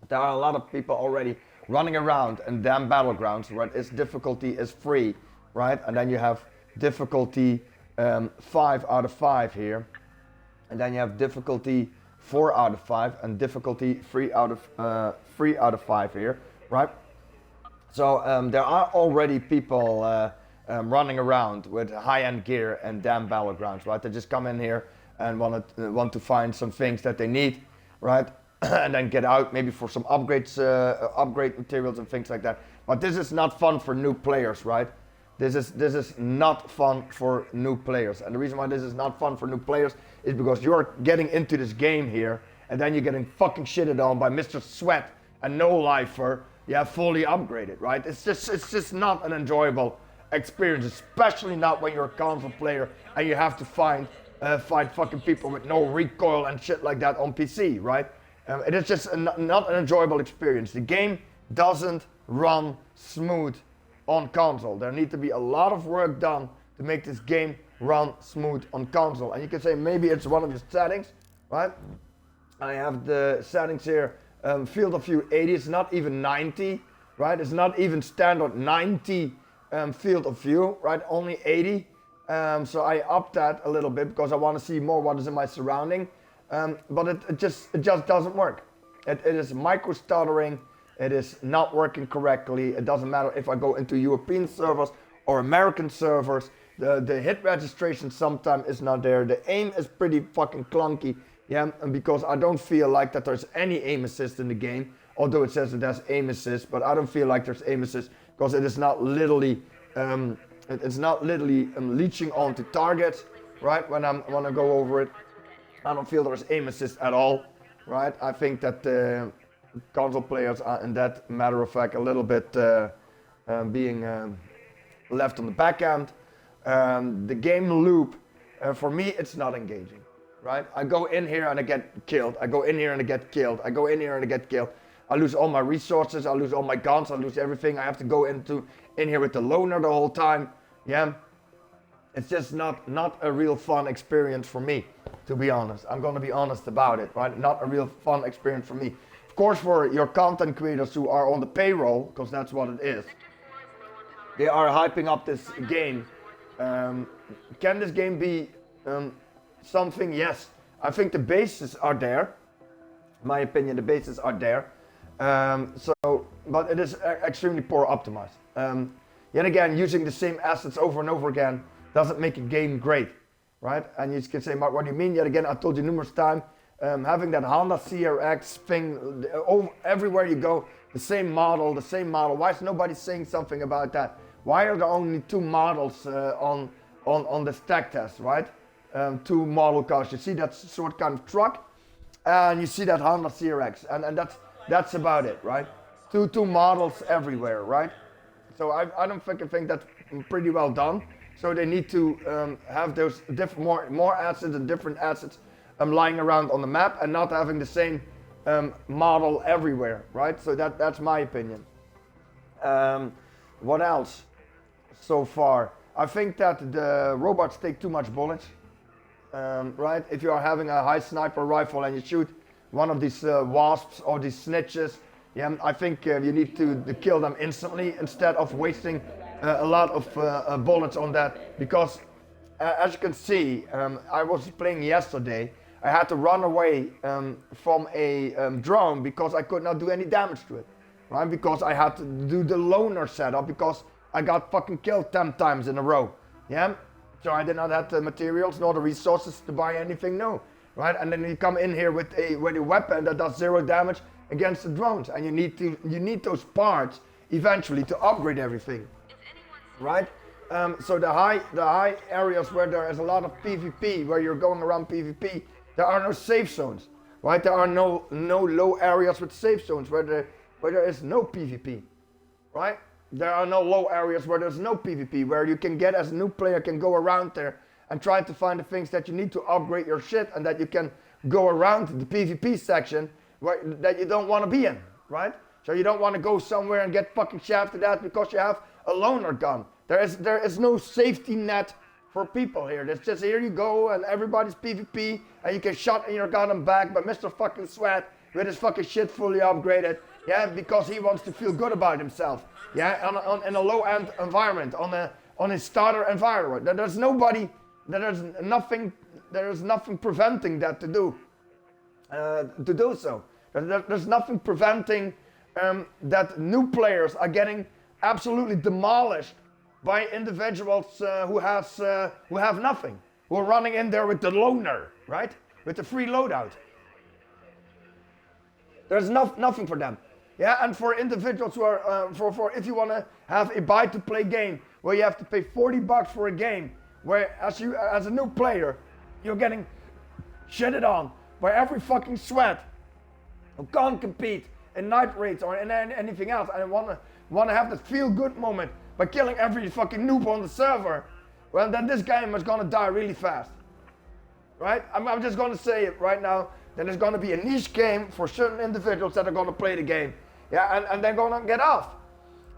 There are a lot of people already running around in damn battlegrounds, right? Its difficulty is free, right? And then you have difficulty 5 out of 5 here. And then you have difficulty 4 out of 5 and difficulty 3 out of 5 here, right? So there are already people running around with high-end gear and damn battlegrounds, right? They just come in here and want to find some things that they need, right? And then get out maybe for some upgrades, upgrade materials and things like that. But this is not fun for new players, right? This is not fun for new players. And the reason why this is not fun for new players is because you're getting into this game here and then you're getting fucking shitted on by Mr. Sweat and No Lifer, fully upgraded, right? It's just not an enjoyable experience, especially not when you're a console player and you have to fight fucking people with no recoil and shit like that on PC, right? It is just not an enjoyable experience. The game doesn't run smooth on console. There need to be a lot of work done to make this game run smooth on console. And you can say maybe it's one of your settings, right? I have the settings here, field of view 80, it's not even 90, right? It's not even standard 90 field of view, right? Only 80. So I upped that a little bit because I want to see more what is in my surrounding. But it just doesn't work. It is micro stuttering. It is not working correctly. It doesn't matter if I go into European servers or American servers. The hit registration sometimes is not there. The aim is pretty fucking clunky. And because I don't feel like that there's any aim assist in the game, although it says that there's aim assist, but I don't feel like there's aim assist because it is not literally leeching onto targets, right? When I go over it. I don't feel there's aim assist at all, right? I think that console players are, in that matter of fact, a little bit being left on the back end. The game loop, for me, it's not engaging, right? I go in here and I get killed. I go in here and I get killed. I go in here and I get killed. I lose all my resources. I lose all my guns. I lose everything. I have to go in here with the loner the whole time. It's just not a real fun experience for me, to be honest. I'm going to be honest about it, right? Not a real fun experience for me. Of course, for your content creators who are on the payroll, because that's what it is, they are hyping up this game. Can this game be something? Yes. I think the bases are there. In my opinion, the bases are there. But it is extremely poor optimized. Yet again, using the same assets over and over again doesn't make a game great, right? And you can say, Mark, what do you mean? Yet again, I told you numerous times, having that Honda CRX thing everywhere you go, the same model. Why is nobody saying something about that? Why are there only 2 models on the stack test, right? 2 model cars. You see that sort kind of truck, and you see that Honda CRX, and that's about it, right? Two models everywhere, right? So I don't think that's pretty well done. So they need to have those more assets and different assets lying around on the map and not having the same model everywhere, right? So that's my opinion. What else so far? I think that the robots take too much bullets, right? If you are having a high sniper rifle and you shoot one of these wasps or these snitches, I think you need to kill them instantly instead of wasting a lot of bullets on that, because as you can see, I was playing yesterday. I had to run away from a drone because I could not do any damage to it, right? Because I had to do the loner setup because I got fucking killed 10 times in a row, So I did not have the materials nor the resources to buy anything, no, right? And then you come in here with a weapon that does 0 damage against the drones, and you need those parts eventually to upgrade everything. Right? So the high areas where there is a lot of PvP, where you're going around PvP, there are no safe zones, right? There are no low areas with safe zones where there is no PvP, right? There are no low areas where there's no PvP, where you can get, as a new player, can go around there and try to find the things that you need to upgrade your shit, and that you can go around the PvP section that you don't want to be in, right? So you don't want to go somewhere and get fucking shafted at because you have a loner gun. There is no safety net for people here. It's just here you go and everybody's PvP and you get shot in your goddamn back by Mr. fucking Sweat with his fucking shit fully upgraded, because he wants to feel good about himself, in a low-end environment, on a starter environment. There is nothing preventing that to do so. There's nothing preventing that new players are getting absolutely demolished by individuals who have nothing, who are running in there with the loaner, right? With the free loadout. There's nothing for them. Yeah, and for individuals who are, for if you want to have a buy-to-play game where you have to pay $40 for a game, where as a new player, you're getting shitted on by every fucking sweat who can't compete in night raids or in anything else, and want to have this feel-good moment by killing every fucking noob on the server. Well, then this game is gonna die really fast, right? I'm just gonna say it right now. Then there's gonna be a niche game for certain individuals that are gonna play the game, yeah, and they're gonna get off.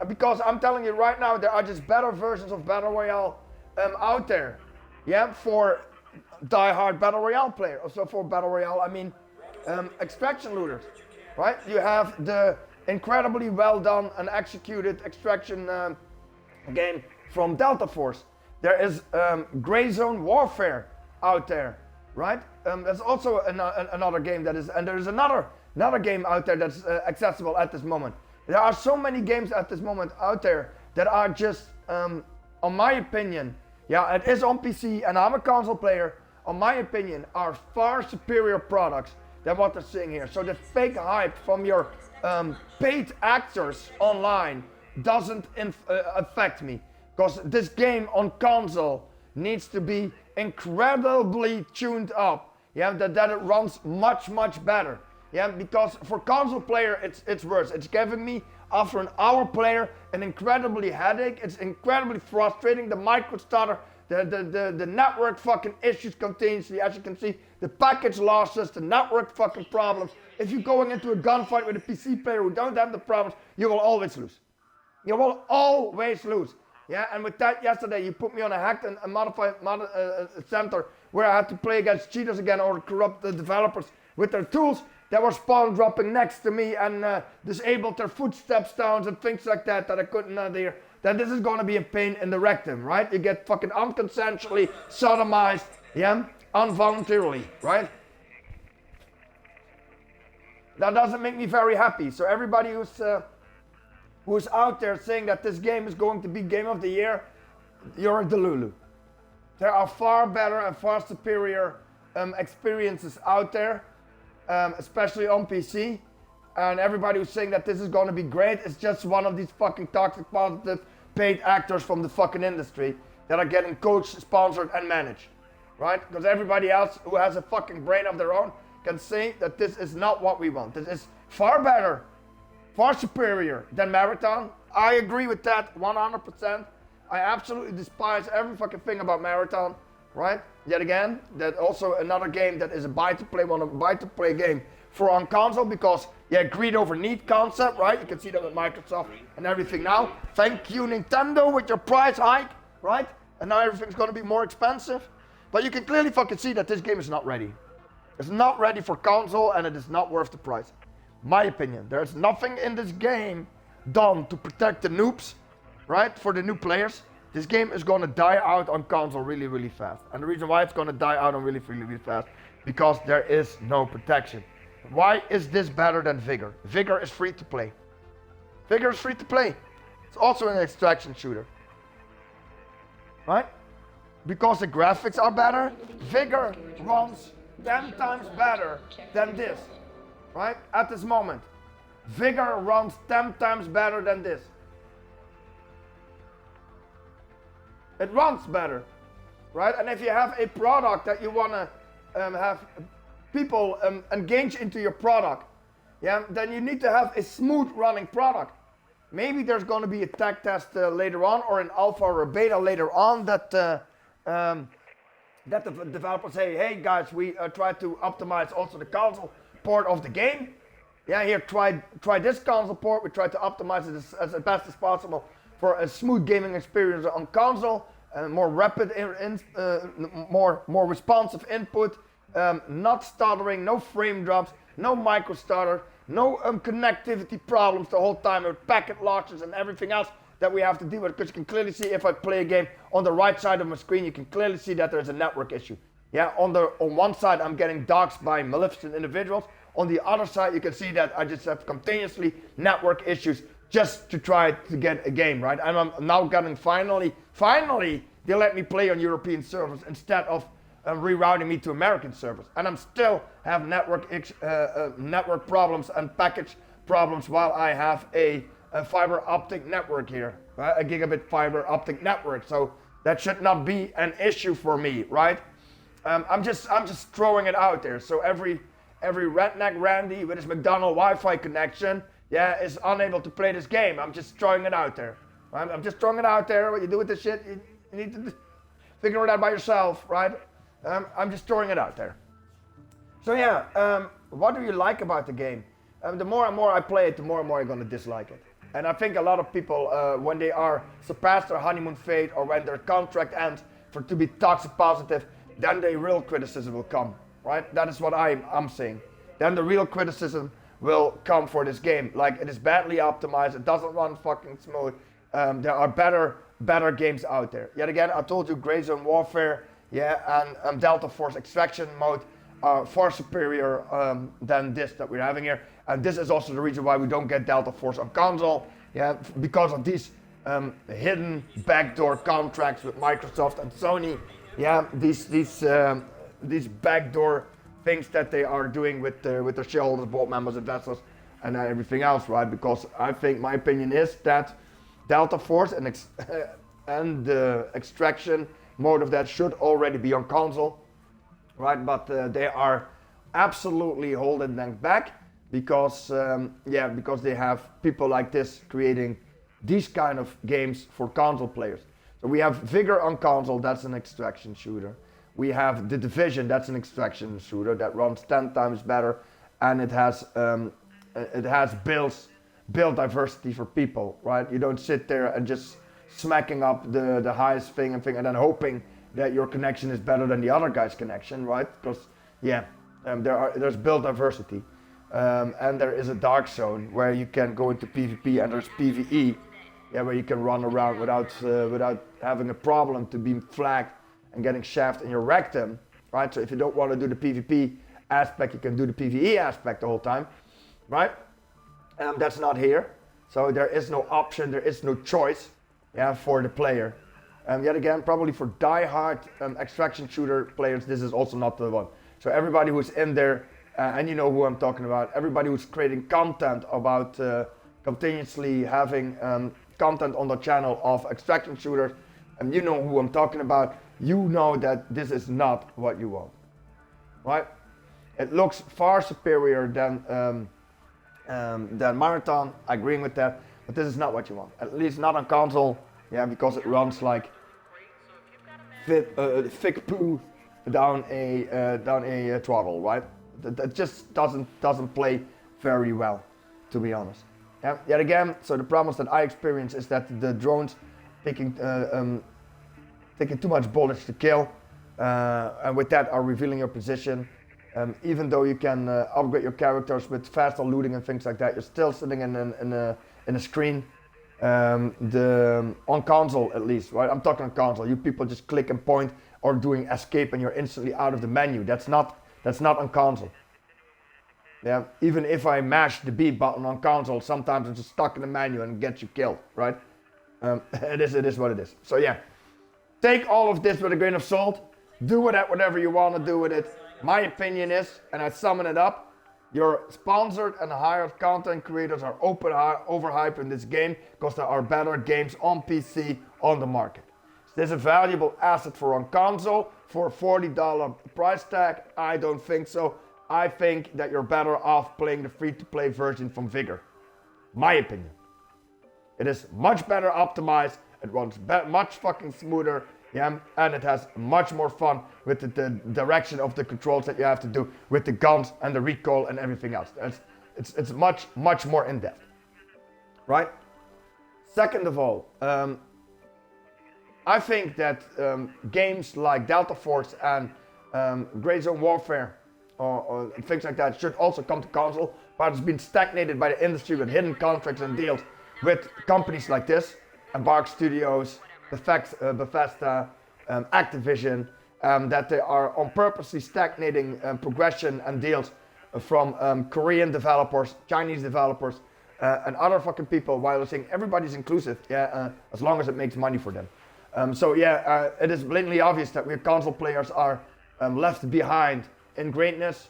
Because I'm telling you right now, there are just better versions of Battle Royale out there, yeah, for die-hard Battle Royale players. Also for Battle Royale, I mean extraction looters, right? You have the incredibly well done and executed extraction game from Delta Force. There is Gray Zone Warfare out there, right? There's also another game that is, and there's another game out there that's accessible at this moment. There are so many games at this moment out there that are just, on my opinion, yeah, it is on PC and I'm a console player, on my opinion, are far superior products than what they're seeing here. So the fake hype from your paid actors online doesn't affect me. Because this game on console needs to be incredibly tuned up. Yeah, that it runs much better. Yeah, because for console player it's worse. It's giving me, after an hour player, an incredibly headache. It's incredibly frustrating. The micro stutter, the network fucking issues continuously. As you can see, the package losses, the network fucking problems. If you're going into a gunfight with a PC player who don't have the problems, you will always lose. You will always lose. Yeah, and with that, yesterday you put me on a hacked and modified center where I had to play against cheaters again or corrupt the developers with their tools that were spawn dropping next to me and disabled their footsteps sounds and things like that I couldn't hear. Then this is going to be a pain in the rectum, right? You get fucking unconsensually sodomized, yeah, involuntarily, right? That doesn't make me very happy. So everybody who's out there saying that this game is going to be Game of the Year, you're a delulu. There are far better and far superior experiences out there, especially on PC. And everybody who's saying that this is going to be great is just one of these fucking toxic, positive, paid actors from the fucking industry that are getting coached, sponsored, and managed, right? Because everybody else who has a fucking brain of their own can say that this is not what we want. This is far better, far superior than Marathon. I agree with that 100%. I absolutely despise every fucking thing about Marathon, right? Yet again, that also another game that is a buy-to-play game for on console because, yeah, greed over need concept, right? You can see that with Microsoft and everything now. Thank you, Nintendo, with your price hike, right? And now everything's gonna be more expensive. But you can clearly fucking see that this game is not ready. It's not ready for console and it is not worth the price. My opinion, there's nothing in this game done to protect the noobs, right? For the new players. This game is gonna die out on console really fast. And the reason why it's gonna die out on really fast, because there is no protection. Why is this better than Vigor? Vigor is free to play. Vigor is free to play. It's also an extraction shooter. Right? Because the graphics are better, Vigor runs 10 times better than this. Right? At this moment. Vigor runs 10 times better than this. It runs better. Right? And if you have a product that you want to have people engage into your product, yeah, then you need to have a smooth running product. Maybe there's going to be a tech test later on, or an alpha or a beta later on that the developers say, hey guys, we try to optimize also the console port of the game. Yeah, here try this console port. We try to optimize it as best as possible for a smooth gaming experience on console, more rapid, more responsive input. Not stuttering, no frame drops, no micro stutter, no connectivity problems the whole time with packet launches and everything else that we have to deal with. Because you can clearly see if I play a game on the right side of my screen, you can clearly see that there's a network issue. Yeah, on one side I'm getting doxxed by maleficent individuals. On the other side you can see that I just have continuously network issues just to try to get a game, right? And I'm now getting finally they let me play on European servers instead of rerouting me to American servers, and I'm still have network problems and package problems while I have a fiber optic network here, right? A gigabit fiber optic network. So that should not be an issue for me, right? I'm just throwing it out there. So every redneck Randy with his McDonald's Wi-Fi connection, yeah, is unable to play this game. I'm just throwing it out there. Right? I'm just throwing it out there. What you do with this shit, you need to figure it out by yourself, right? I'm just throwing it out there. So yeah, what do you like about the game? The more and more I play it, the more and more I'm gonna dislike it. And I think a lot of people, when they are surpassed their honeymoon phase or when their contract ends to be toxic positive, then the real criticism will come, right? That is what I'm saying. Then the real criticism will come for this game. Like, it is badly optimized, it doesn't run fucking smooth. There are better games out there. Yet again, I told you, Gray Zone Warfare, yeah, and Delta Force Extraction mode are far superior than this that we're having here. And this is also the reason why we don't get Delta Force on console, yeah, because of these hidden backdoor contracts with Microsoft and Sony, yeah, these backdoor things that they are doing with their shareholders, board members, investors, and everything else, right? Because I think my opinion is that Delta Force and the extraction mode of that should already be on console, right? But they are absolutely holding them back because because they have people like this creating these kind of games for console players. So we have Vigor on console, that's an extraction shooter. We have The Division, that's an extraction shooter that runs 10 times better, and it has build diversity for people, right? You don't sit there and just smacking up the highest thing and then hoping that your connection is better than the other guy's connection, right? Because there's build diversity, and there is a dark zone where you can go into PvP, and there's PvE, where you can run around without having a problem to be flagged and getting shafted in your rectum, right? So if you don't want to do the PvP aspect, you can do the PvE aspect the whole time, right? That's not here, so there is no option, there is no choice, for the player. Yet again, probably for die-hard extraction shooter players, this is also not the one. So everybody who's in there, and you know who I'm talking about, everybody who's creating content about continuously having content on the channel of extraction shooters, and you know who I'm talking about, you know that this is not what you want, right? It looks far superior than Marathon, agreeing with that, but this is not what you want. At least not on console, because it runs like thick poo down a throttle, right? That just doesn't play very well, to be honest. Yet again, so the problems that I experience is that the drones taking too much bullets to kill, and with that are revealing your position. Even though you can upgrade your characters with faster looting and things like that, you're still sitting in a screen. On console at least, right? I'm talking on console. You people just click and point or doing escape and you're instantly out of the menu. That's not on console. Yeah, even if I mash the B button on console, sometimes it's just stuck in the menu and gets you killed, right? It is what it is. So yeah, take all of this with a grain of salt. Do with it whatever you want to do with it. My opinion is, and I sum it up, your sponsored and hired content creators are overhyped in this game because there are better games on PC on the market. This is a valuable asset for on console for a $40 price tag. I don't think so. I think that you're better off playing the free-to-play version from Vigor. My opinion. It is much better optimized. It runs much fucking smoother. Yeah, and it has much more fun with the direction of the controls that you have to do with the guns and the recoil and everything else. It's much more in depth, right? Second of all, I think that games like Delta Force and Gray Zone Warfare or things like that should also come to console, but it's been stagnated by the industry with hidden contracts and deals with companies like this, Embark Studios, Bethesda, Activision, that they are on purposely stagnating progression and deals from Korean developers, Chinese developers, and other fucking people, while they're saying everybody's inclusive, as long as it makes money for them. It is blatantly obvious that we console players are left behind in greatness,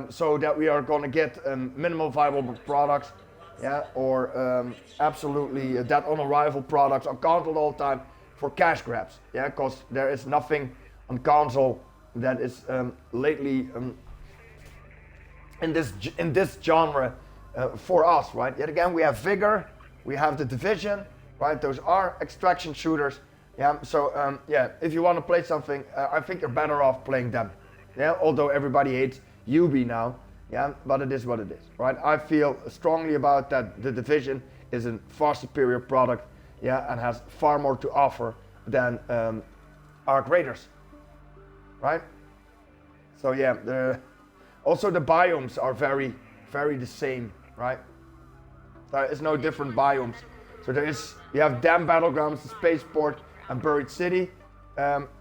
so that we are gonna get minimal viable products, yeah, or absolutely dead on arrival products on console all the time for cash grabs, yeah, because there is nothing on console that is lately in this genre for us, right? Yet again, we have Vigor, we have The Division, right? Those are extraction shooters, yeah. So yeah, if you want to play something, I think you're better off playing them, yeah. Although everybody hates UB now, yeah, but it is what it is, right? I feel strongly about that. The Division is a far superior product, yeah, and has far more to offer than Arc Raiders, right? So yeah, also the biomes are very the same, right? There is no different biomes. So you have Dam Battlegrounds, the Spaceport, and Buried City.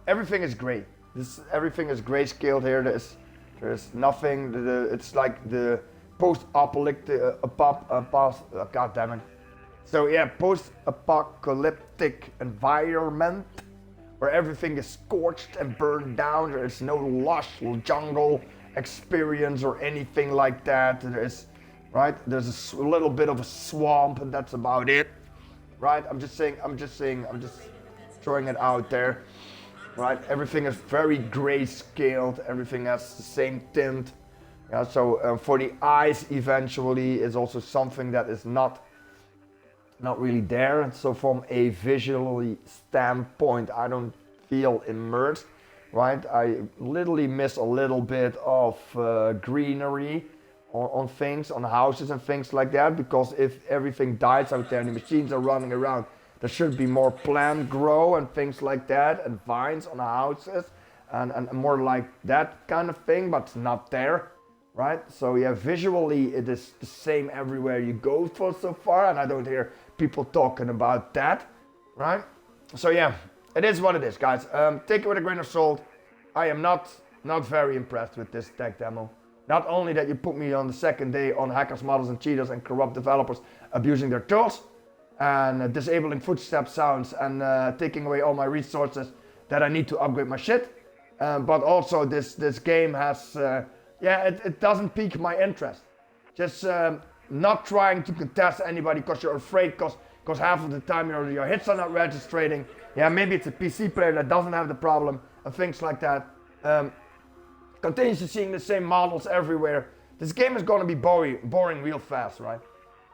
Everything is gray. Everything is grayscaled here. There's nothing. It's like the post-apocalyptic, god damn it. So yeah, post-apocalyptic environment where everything is scorched and burned down. There is no lush jungle experience or anything like that. There's a little bit of a swamp, and that's about it, right? I'm just throwing it out there, right? Everything is very grayscaled. Everything has the same tint. Yeah, so for the eyes, eventually, is also something that is not really there. And so from a visually standpoint, I don't feel immersed, right? I literally miss a little bit of greenery on things, on houses and things like that, because if everything dies out there and the machines are running around, there should be more plant grow and things like that, and vines on the houses, and more like that kind of thing, but it's not there, right? So yeah, visually it is the same everywhere you go for so far, and I don't hear people talking about that, right? So yeah, it is what it is, guys. Take it with a grain of salt. I am not very impressed with this tech demo. Not only that you put me on the second day on hackers, models, and cheaters and corrupt developers abusing their tools and disabling footstep sounds and taking away all my resources that I need to upgrade my shit, but also this game has, it doesn't pique my interest. Just not trying to contest anybody because you're afraid, because half of the time your hits are not registering. Yeah, maybe it's a PC player that doesn't have the problem and things like that. Continues to seeing the same models everywhere. This game is going to be boring real fast, right?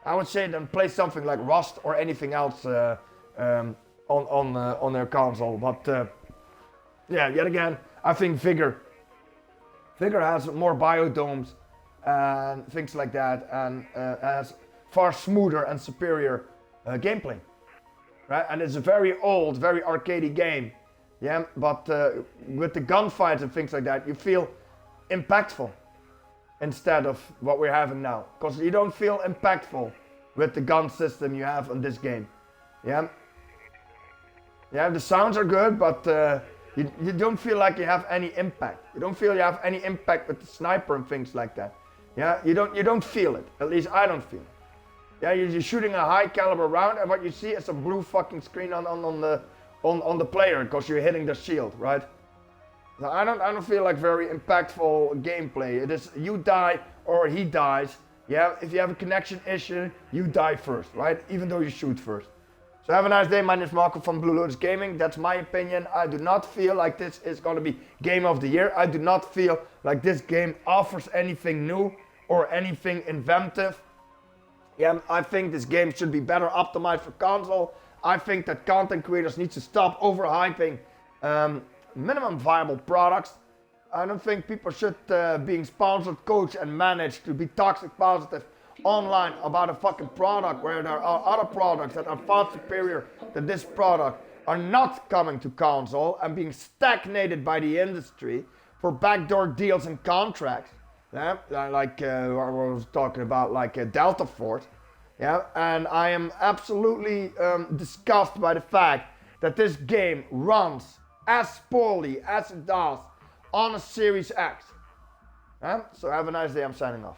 I would say then play something like Rust or anything else on their console. But yeah, yet again, I think Vigor has more biodomes and things like that, and has far smoother and superior gameplay, right? And it's a very old, very arcadey game. Yeah, but with the gunfights and things like that, you feel impactful instead of what we're having now. Because you don't feel impactful with the gun system you have on this game. Yeah, the sounds are good, but you don't feel like you have any impact. You don't feel you have any impact with the sniper and things like that. Yeah, you don't feel it. At least I don't feel it. Yeah, you're shooting a high caliber round, and what you see is a blue fucking screen on the player because you're hitting the shield, right? Now, I don't feel like very impactful gameplay. It is you die or he dies. Yeah, if you have a connection issue, you die first, right? Even though you shoot first. So have a nice day. My name is Marco from Blue Lotus Gaming. That's my opinion. I do not feel like this is going to be Game of the Year. I do not feel like this game offers anything new or anything inventive. Yeah, I think this game should be better optimized for console. I think that content creators need to stop overhyping minimum viable products. I don't think people should being sponsored, coached, and managed to be toxic positive online about a fucking product where there are other products that are far superior than this product are not coming to console and being stagnated by the industry for backdoor deals and contracts. Yeah, like I was talking about, like Delta Force. Yeah, and I am absolutely disgusted by the fact that this game runs as poorly as it does on a Series X. So have a nice day. I'm signing off.